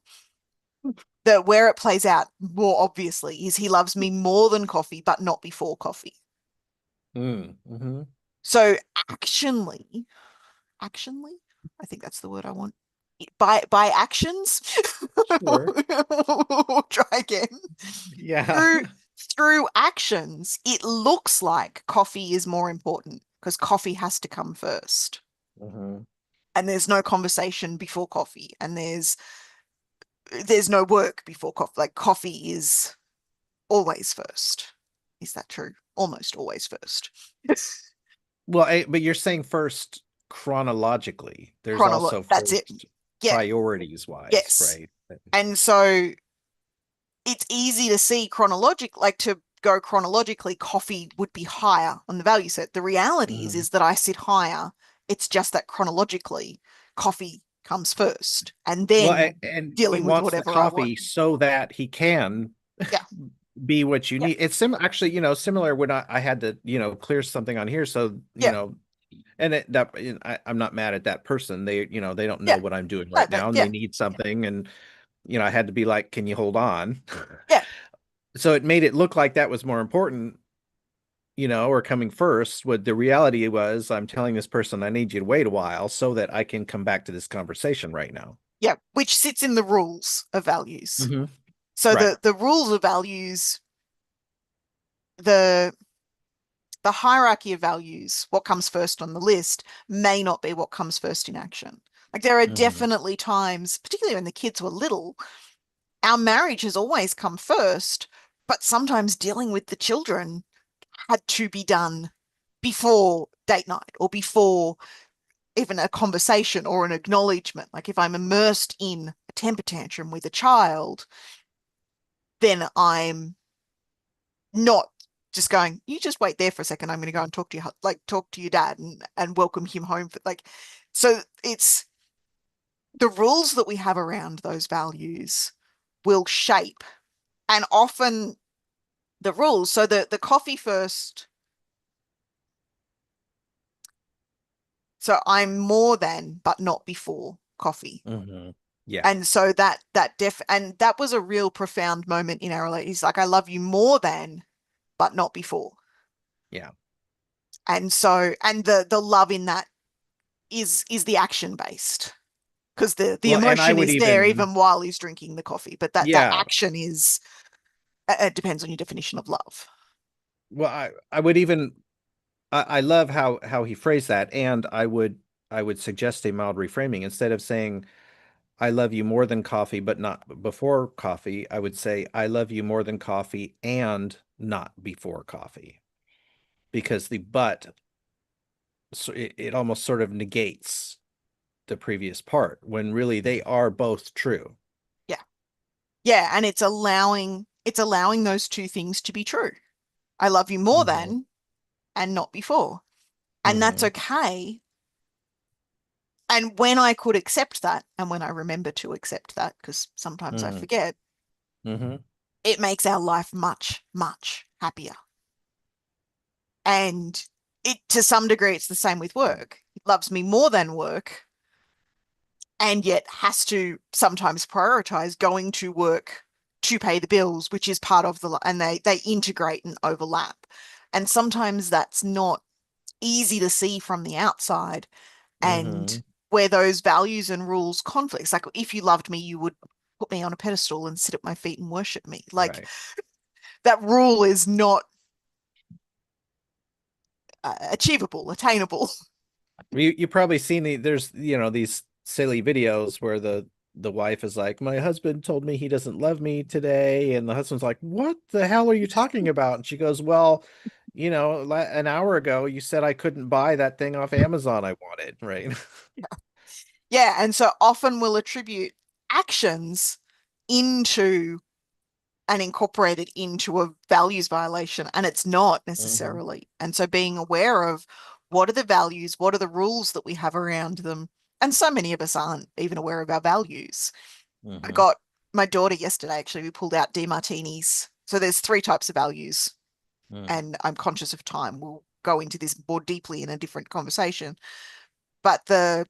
That where it plays out more obviously is he loves me more than coffee, but not before coffee. Mm-hmm. So actionly, I think that's the word I want. By actions, Sure. we'll try again. Yeah. Through through actions, it looks like coffee is more important because coffee has to come first. Hmm. And there's no conversation before coffee, and there's no work before coffee. Like coffee is always first. Is that true? Almost always first. Well, but you're saying first chronologically. There's also That's it. first Yeah. priorities wise, Yes. right? And so it's easy to see like to go chronologically, coffee would be higher on the value set. The reality is, Mhm. is that I sit higher. It's just that chronologically, coffee comes first, and Well, then and he dealing with wants the whatever I want. coffee so that he can Yeah, be what you yeah, need. It's actually, similar when I had to, clear something on here. So, yeah, and I'm not mad at that person. They don't know yeah. what I'm doing No, right now and yeah, they need something. And, I had to be like, can you hold on? yeah, So it made it look like that was more important, or coming first. What the reality was, I'm telling this person I need you to wait a while so that I can come back to this conversation right now. yeah. Which sits in the rules of values. Hmm. So Right. the rules of values, the the hierarchy of values, what comes first on the list, may not be what comes first in action. Like there are Hmm. definitely times, particularly when the kids were little, our marriage has always come first, but sometimes dealing with the children had to be done before date night or before even a conversation or an acknowledgement. Like if I'm immersed in a temper tantrum with a child, then I'm not just going, you just wait there for a second. I'm going to go and talk to your dad and welcome him home for so it's the rules that we have around those values will shape and often the rules. So the coffee first. So I'm more than, but not before coffee. Hmm. Yeah. And so that was a real profound moment in our relationship. He's like, I love you more than, but not before. Yeah. And so, and the love in that is the action based because the Well, and I emotion would is there even, even while he's drinking the coffee, but that yeah. action is it depends on your definition of love. Well, I would even, I love how he phrased that, and I would suggest a mild reframing instead of saying I love you more than coffee, but not before coffee. I would say I love you more than coffee and not before coffee, because the but, so it almost sort of negates the previous part when really they are both true. Yeah. Yeah, and it's allowing those two things to be true. I love you more Hmm. than and not before. And that's Hmm. okay And when I could accept that, and when I remember to accept that, because sometimes I Mm-hmm. forget, Mm-hmm. it makes our life much, much happier. And it, to some degree, it's the same with work. He loves me more than work, and yet has to sometimes prioritize going to work to pay the bills, which is part of the, and they integrate and overlap. And sometimes that's not easy to see from the outside, Mm-hmm. and where those values and rules conflicts. Like if you loved me, you would put me on a pedestal and sit at my feet and worship me. Like Right. that rule is not achievable, attainable. You probably seen there's these silly videos where the wife is like, my husband told me he doesn't love me today, and the husband's like, what the hell are you talking about? And she goes, well, an hour ago you said I couldn't buy that thing off Amazon I wanted, right? Yeah, and so often we'll attribute actions into and incorporate it into a values violation, and it's not Hmm. necessarily. And so being aware of what are the values, what are the rules that we have around them, and so many of us aren't even aware of our values. I Hmm. got my daughter yesterday, actually, we pulled out DeMartinis. So there's three types of values, Mm. and I'm conscious of time. We'll go into this more deeply in a different conversation. But the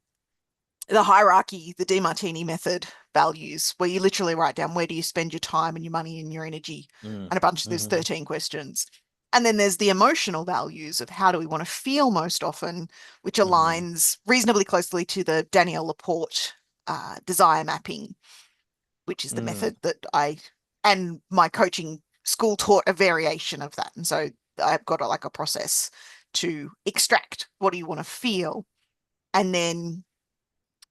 hierarchy, the DeMartini method values, where you literally write down where do you spend your time and your money and your energy, Mm. and a bunch of there's Hmm. 13 questions. And then there's the emotional values of how do we want to feel most often, which Hmm. aligns reasonably closely to the Danielle Laporte desire mapping, which is the Mm. method that I and my coaching school taught a variation of that. And so I've got like a process to extract what do you want to feel. And then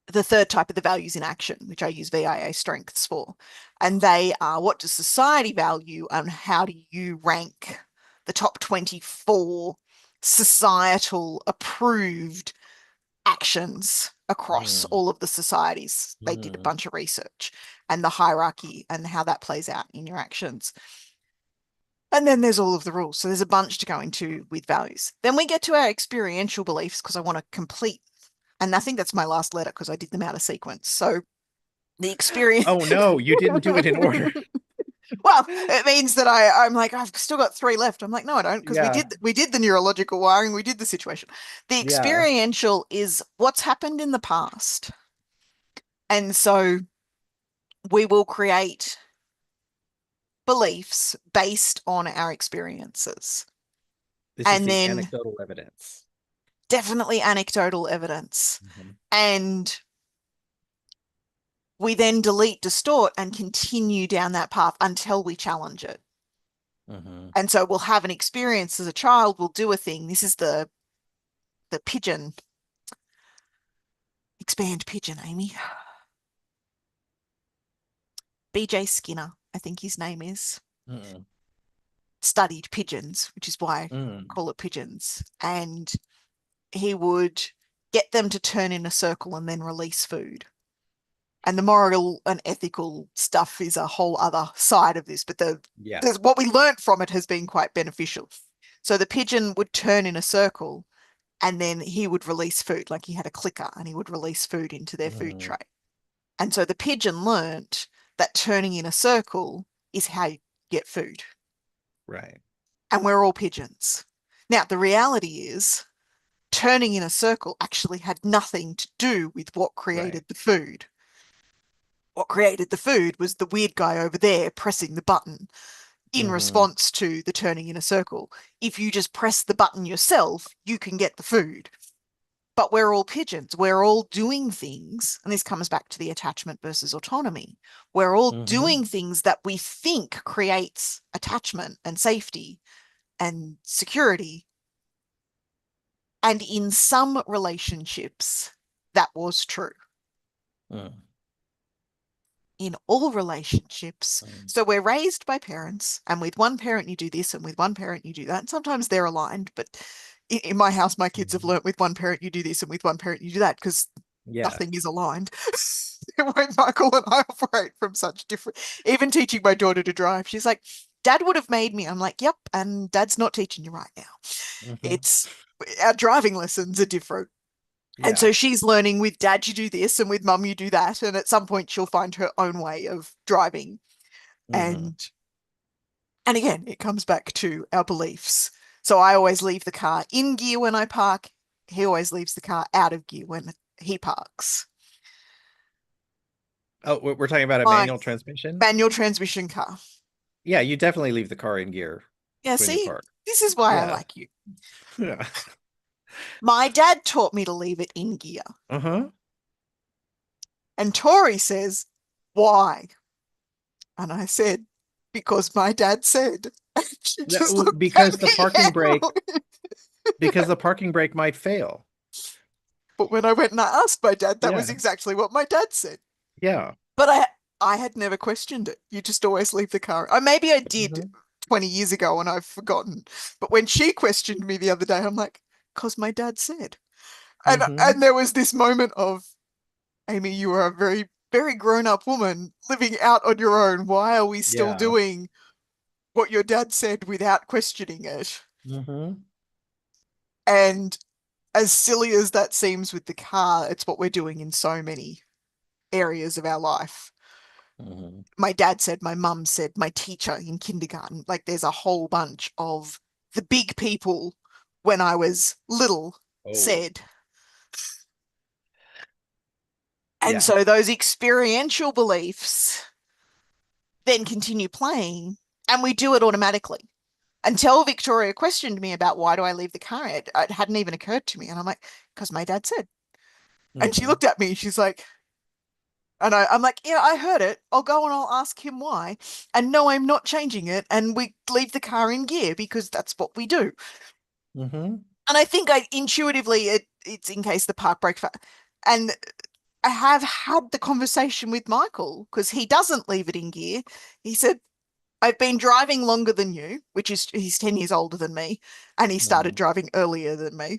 the third type of the values in action, which I use VIA strengths for. And they are what does society value and how do you rank the top 24 societal approved actions across Mm. all of the societies. They did a Mm. bunch of research and the hierarchy and how that plays out in your actions. And then there's all of the rules. So there's a bunch to go into with values. Then we get to our experiential beliefs because I want to complete. And I think that's my last letter because I did them out of sequence. So the experience. Oh no, you didn't do it in order. Well, it means that I'm like, I've still got three left. I'm like, no, I don't, because we Yeah. did the neurological wiring, we did the situation. The Yeah. experiential is what's happened in the past. And so we will create beliefs based on our experiences. This is And the then anecdotal evidence. definitely anecdotal evidence. Mhm. And we then delete, distort, and continue down that path until we challenge it. Mhm. And so we'll have an experience as a child, we'll do a thing. This is the pigeon, expand pigeon, Amy. BJ Skinner, I think his name is, Mhm. studied pigeons, which is why I Mhm. call it pigeons. And he would get them to turn in a circle and then release food. And the moral and ethical stuff is a whole other side of this, but Yeah. what we learnt from it has been quite beneficial. So the pigeon would turn in a circle and then he would release food, like he had a clicker and he would release food into their food Mhm. tray. And so the pigeon learnt that turning in a circle is how you get food. Right. And we're all pigeons. Now, the reality is turning in a circle actually had nothing to do with what Right. created the food. What created the food was the weird guy over there pressing the button in Mhm. response to the turning in a circle. If you just press the button yourself, you can get the food. But we're all pigeons. We're all doing things, and this comes back to the attachment versus autonomy. We're all Mhm. doing things that we think creates attachment and safety and security. And in some relationships, that was true. Mhm. In all relationships. Mhm. So we're raised by parents, and with one parent you do this, and with one parent you do that. And sometimes they're aligned, but in my house, my kids have Mhm. learnt with one parent you do this, and with one parent you do that, because Yeah. nothing is aligned. The way Michael and I operate from such different, even teaching my daughter to drive, she's like, Dad would have made me. I'm like, yep, and Dad's not teaching you right now. Mhm. It's our driving lessons are different. And Yeah. so she's learning with dad, you do this, and with mum, you do that. And at some point, she'll find her own way of driving. Hmm. And and again, it comes back to our beliefs. So I always leave the car in gear when I park. He always leaves the car out of gear when he parks. Oh, we're talking about a My manual transmission? manual transmission car. Yeah, you definitely leave the car in gear Yeah, when you see, park. this is why I Yeah. like you. Yeah. My dad taught me to leave it in gear. Uh-huh. And Tori says, why? And I said, because my dad said. And she just looked at Because the me parking brake, and because the parking brake might fail. but when I went and I asked my dad, that was Yeah. exactly what my dad said. Yeah. But I had never questioned it. You just always leave the car. Maybe I did Hmm. 20 years ago and I've forgotten. But when she questioned me the other day, I'm like, because my dad said. And Hmm. there was this moment of, Amy, you are a very, very grown-up woman living out on your own. Why are we still Yeah. doing what your dad said without questioning it? Hmm. And as silly as that seems with the car, it's what we're doing in so many areas of our life. Hmm. My dad said, my mum said, my teacher in kindergarten. Like there's a whole bunch of the big people when I was little Oh, said. And yeah. so those experiential beliefs then continue playing and we do it automatically. Until Victoria questioned me about why do I leave the car? It hadn't even occurred to me. And I'm like, because my dad said. And she Hmm. looked at me, she's like, and I'm like, yeah, I heard it. I'll go and I'll ask him why. And no, I'm not changing it. And we leave the car in gear because that's what we do. Hmm. And I think I intuitively it's in case the park brake and I have had the conversation with Michael because he doesn't leave it in gear. He said, I've been driving longer than you, which is he's 10 years older than me, and he started Hmm. driving earlier than me.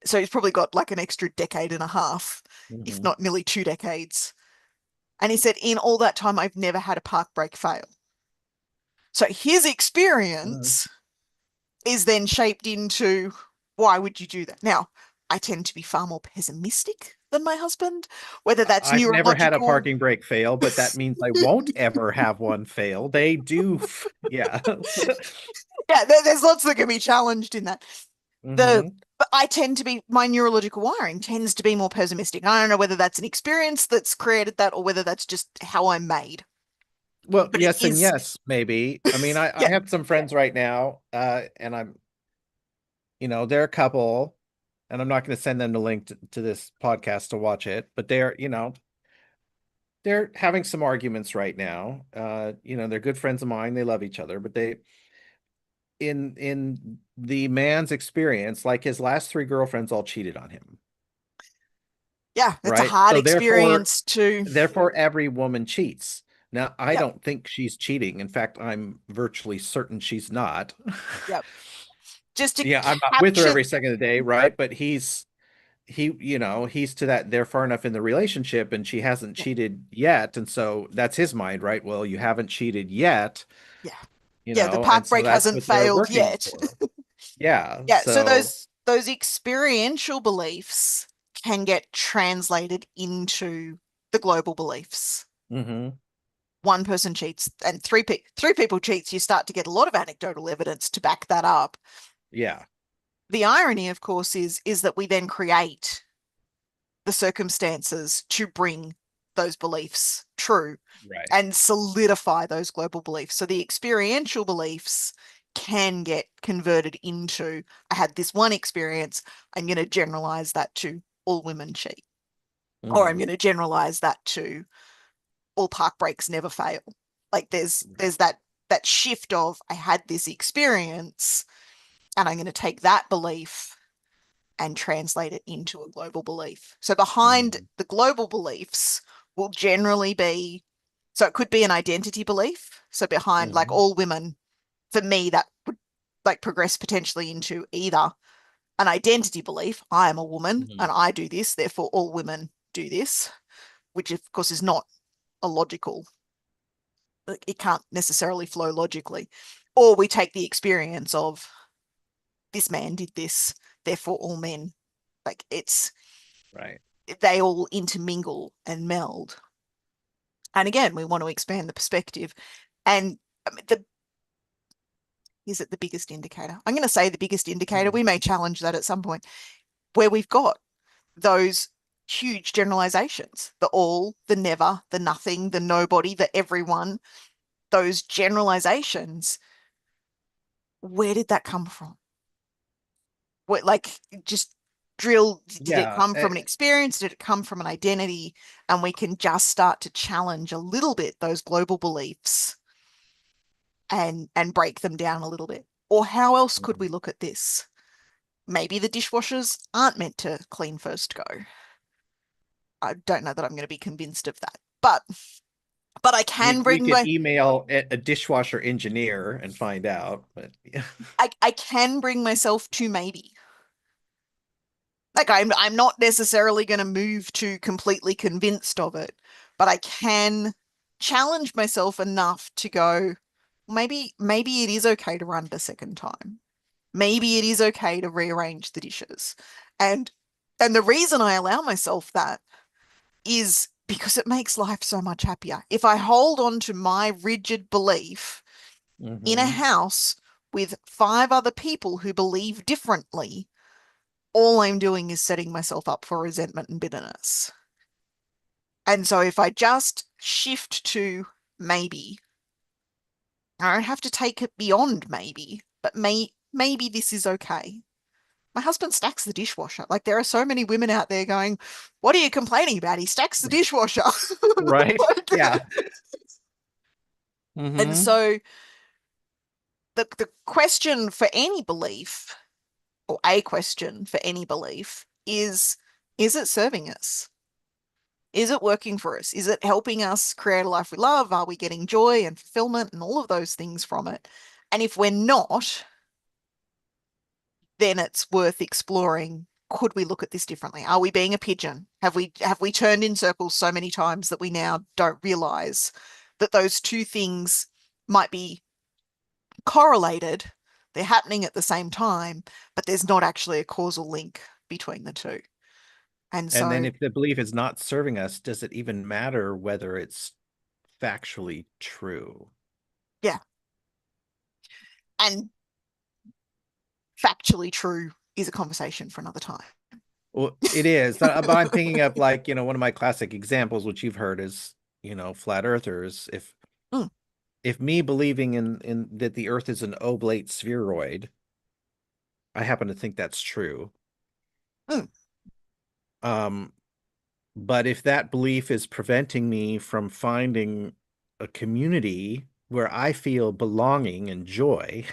So he's probably got like an extra decade and a half, if Hmm. not nearly 2 decades. And he said, in all that time, I've never had a park brake fail. So his experience is then shaped into why would you do that? Now, I tend to be far more pessimistic than my husband, whether that's I've never had a neurological. parking brake fail, but that means I won't ever have one fail. They do. Yeah. Yeah, there's lots that can be challenged in that. The Hmm. but I tend to be my neurological wiring tends to be more pessimistic. I don't know whether that's an experience that's created that or whether that's just how I'm made. Well, But it yes and is, yes, maybe. I mean, I yeah, have some friends right now, and they're a couple, and I'm not going to send them the link to this podcast to watch it, but they're having some arguments right now. They're good friends of mine. They love each other, but in the man's experience, like his last three girlfriends all cheated on him, yeah, it's a right? hard So therefore, experience to, therefore every woman cheats. Now, I yep, don't think she's cheating. In fact, I'm virtually certain she's not. yep, just to Yeah, I'm not with her capture, every second of the day, right? But he's to that they're far enough in the relationship and she hasn't yeah, cheated yet. And so that's his mind, right? Well, you haven't cheated yet, yeah, yeah, the and park so brake that's hasn't what they're failed working yet. for. Yeah. Yeah, so So, those experiential beliefs can get translated into the global beliefs. hmm. One person cheats and three people cheats, you start to get a lot of anecdotal evidence to back that up. Yeah. The irony, of course, is that we then create the circumstances to bring those beliefs true Right. and solidify those global beliefs. So the experiential beliefs can get converted into, I had this one experience, I'm going to generalize that to all women cheat, or I'm Hmm. going to generalize that to all park brakes never fail. Like Right. there's that shift of I had this experience and I'm going to take that belief and translate it into a global belief. So behind Hmm. the global beliefs will generally be, so it could be an identity belief. So behind like Hmm. all women, for me, that would like progress potentially into either an identity belief, I am a woman and Hmm. I do this, therefore all women do this, which of course is not a logical, it can't necessarily flow logically. Or we take the experience of this man did this, therefore all men Like Right. they all intermingle and meld. And again, we want to expand the perspective. And I mean, is it the biggest indicator? I'm going to say the biggest indicator. Mm. We may challenge that at some point, where we've got those huge generalizations, the all, the never, the nothing, the nobody, the everyone, those generalizations. Where did that come from? What, like, just drill, did it Yeah. come from an experience? Did it come from an identity? And we can just start to challenge a little bit those global beliefs and break them down a little bit. Or how else could we look at this? Maybe the dishwashers aren't meant to clean first go. I don't know that I'm going to be convinced of that, but I can We bring could my email a dishwasher engineer and find out, but yeah. I can bring myself to maybe. Like I'm not necessarily going to move to completely convinced of it, but I can challenge myself enough to go, maybe it is okay to run the second time. Maybe it is okay to rearrange the dishes. And and the reason I allow myself that is because it makes life so much happier. If I hold on to my rigid belief in a Mhm. house with five other people who believe differently, all I'm doing is setting myself up for resentment and bitterness. And so if I just shift to maybe, I don't have to take it beyond maybe, but maybe this is okay. My husband stacks the dishwasher. Like there are so many women out there going, "What are you complaining about? He stacks the dishwasher." Right? Like, Yeah. and Hmm. so the question for any belief, or a question for any belief, is it serving us? Is it working for us? Is it helping us create a life we love? Are we getting joy and fulfillment and all of those things from it? And if we're not, then it's worth exploring. Could we look at this differently? Are we being a pigeon? Have we turned in circles so many times that we now don't realize that those two things might be correlated? They're happening at the same time, but there's not actually a causal link between the two. And And then so, if the belief is not serving us, does it even matter whether it's factually true? yeah, and factually true is a conversation for another time. Well, it is, but I'm thinking of like, one of my classic examples, which you've heard is, flat earthers. Mm, If me believing in that the earth is an oblate spheroid, I happen to think that's true. mm, Um, but if that belief is preventing me from finding a community where I feel belonging and joy,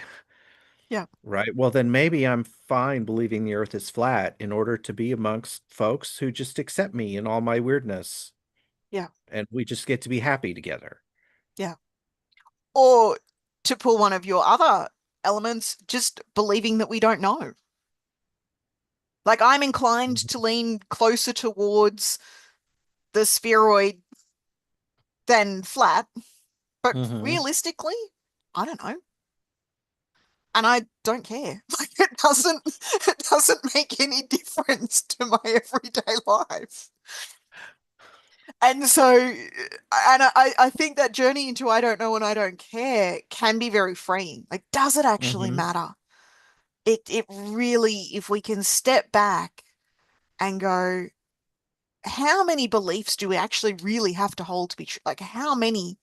yeah, right? Well, then maybe I'm fine believing the earth is flat in order to be amongst folks who just accept me and all my weirdness, yeah, and we just get to be happy together. yeah. Or to pull one of your other elements, just believing that we don't know. Like I'm inclined to lean closer towards the spheroid than flat, but Mm-hmm. realistically, I don't know. And I don't care. Like it doesn't make any difference to my everyday life. And so, and I think that journey into I don't know and I don't care can be very freeing. Like, does it actually Mm-hmm. matter? It really, if we can step back and go, how many beliefs do we actually really have to hold to be true? Like, how many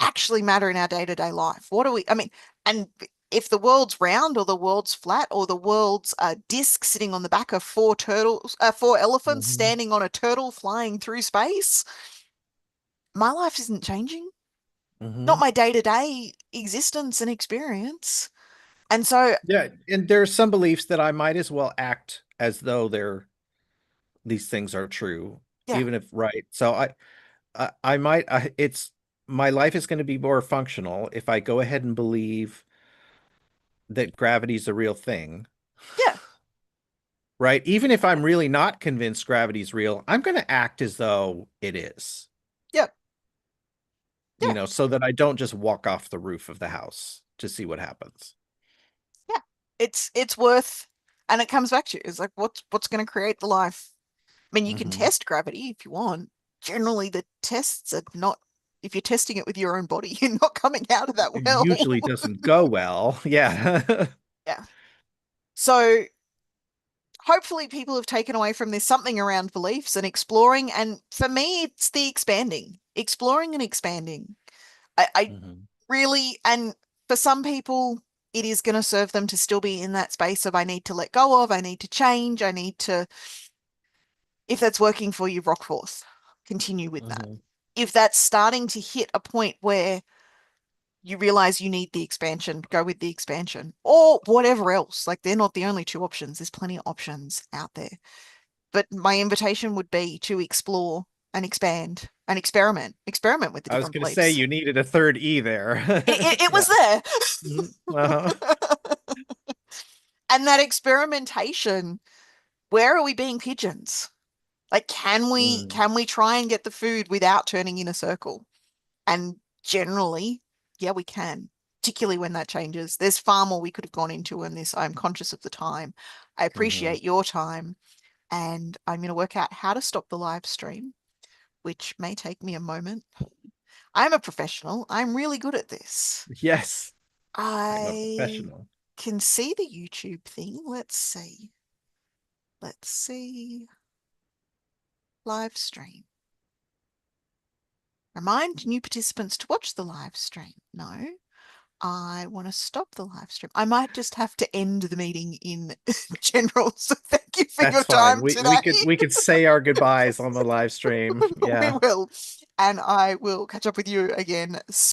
actually matter in our day-to-day life? What do we, I mean, and if the world's round or the world's flat or the world's a disc sitting on the back of four elephants Mm-hmm. standing on a turtle flying through space, my life isn't changing. Not Mm-hmm. my day-to-day existence and experience. And so, Yeah, and there are some beliefs that I might as well act as though these things are true, yeah, even if right. So I might it's my life is going to be more functional if I go ahead and believe that gravity is a real thing, yeah, right? Even if I'm really not convinced gravity's real, I'm going to act as though it is, yeah, yeah, so that I don't just walk off the roof of the house to see what happens. yeah. It's worth And it comes back to you. It's like, what's going to create the life? I mean, you can Hmm. test gravity if you want. Generally, the tests are not, if you're testing it with your own body, you're not coming out of that It well. usually doesn't go well. Yeah. Yeah. So hopefully people have taken away from this something around beliefs and exploring. And for me, it's the exploring and expanding. I Hmm. really, and for some people, it is going to serve them to still be in that space of I need to let go of, I need to change, I need to, if that's working for you, rock forth, continue with that. Hmm. If that's starting to hit a point where you realize you need the expansion, go with the expansion or whatever else. Like they're not the only two options. There's plenty of options out there. But my invitation would be to explore and expand and experiment with the I was different going to say beliefs. you needed a third E there. It was Yeah. there. Mhm. Uh-huh. And that experimentation, where are we being pigeons? Like, Mm. can we try and get the food without turning in a circle? And generally, yeah, we can, particularly when that changes. There's far more we could have gone into in this. I'm conscious of the time. I Hmm. appreciate your time, and I'm going to work out how to stop the live stream, which may take me a moment. I'm a professional. I'm really good at this. Yes, I'm a I professional. can see the YouTube thing. Let's see. Let's see. Live stream. Remind new participants to watch the live stream. No, I want to stop the live stream. I might just have to end the meeting in general. So thank you for your That's fine. time We we today. could we could say our goodbyes on the live stream. We Yeah. will. And I will catch up with you again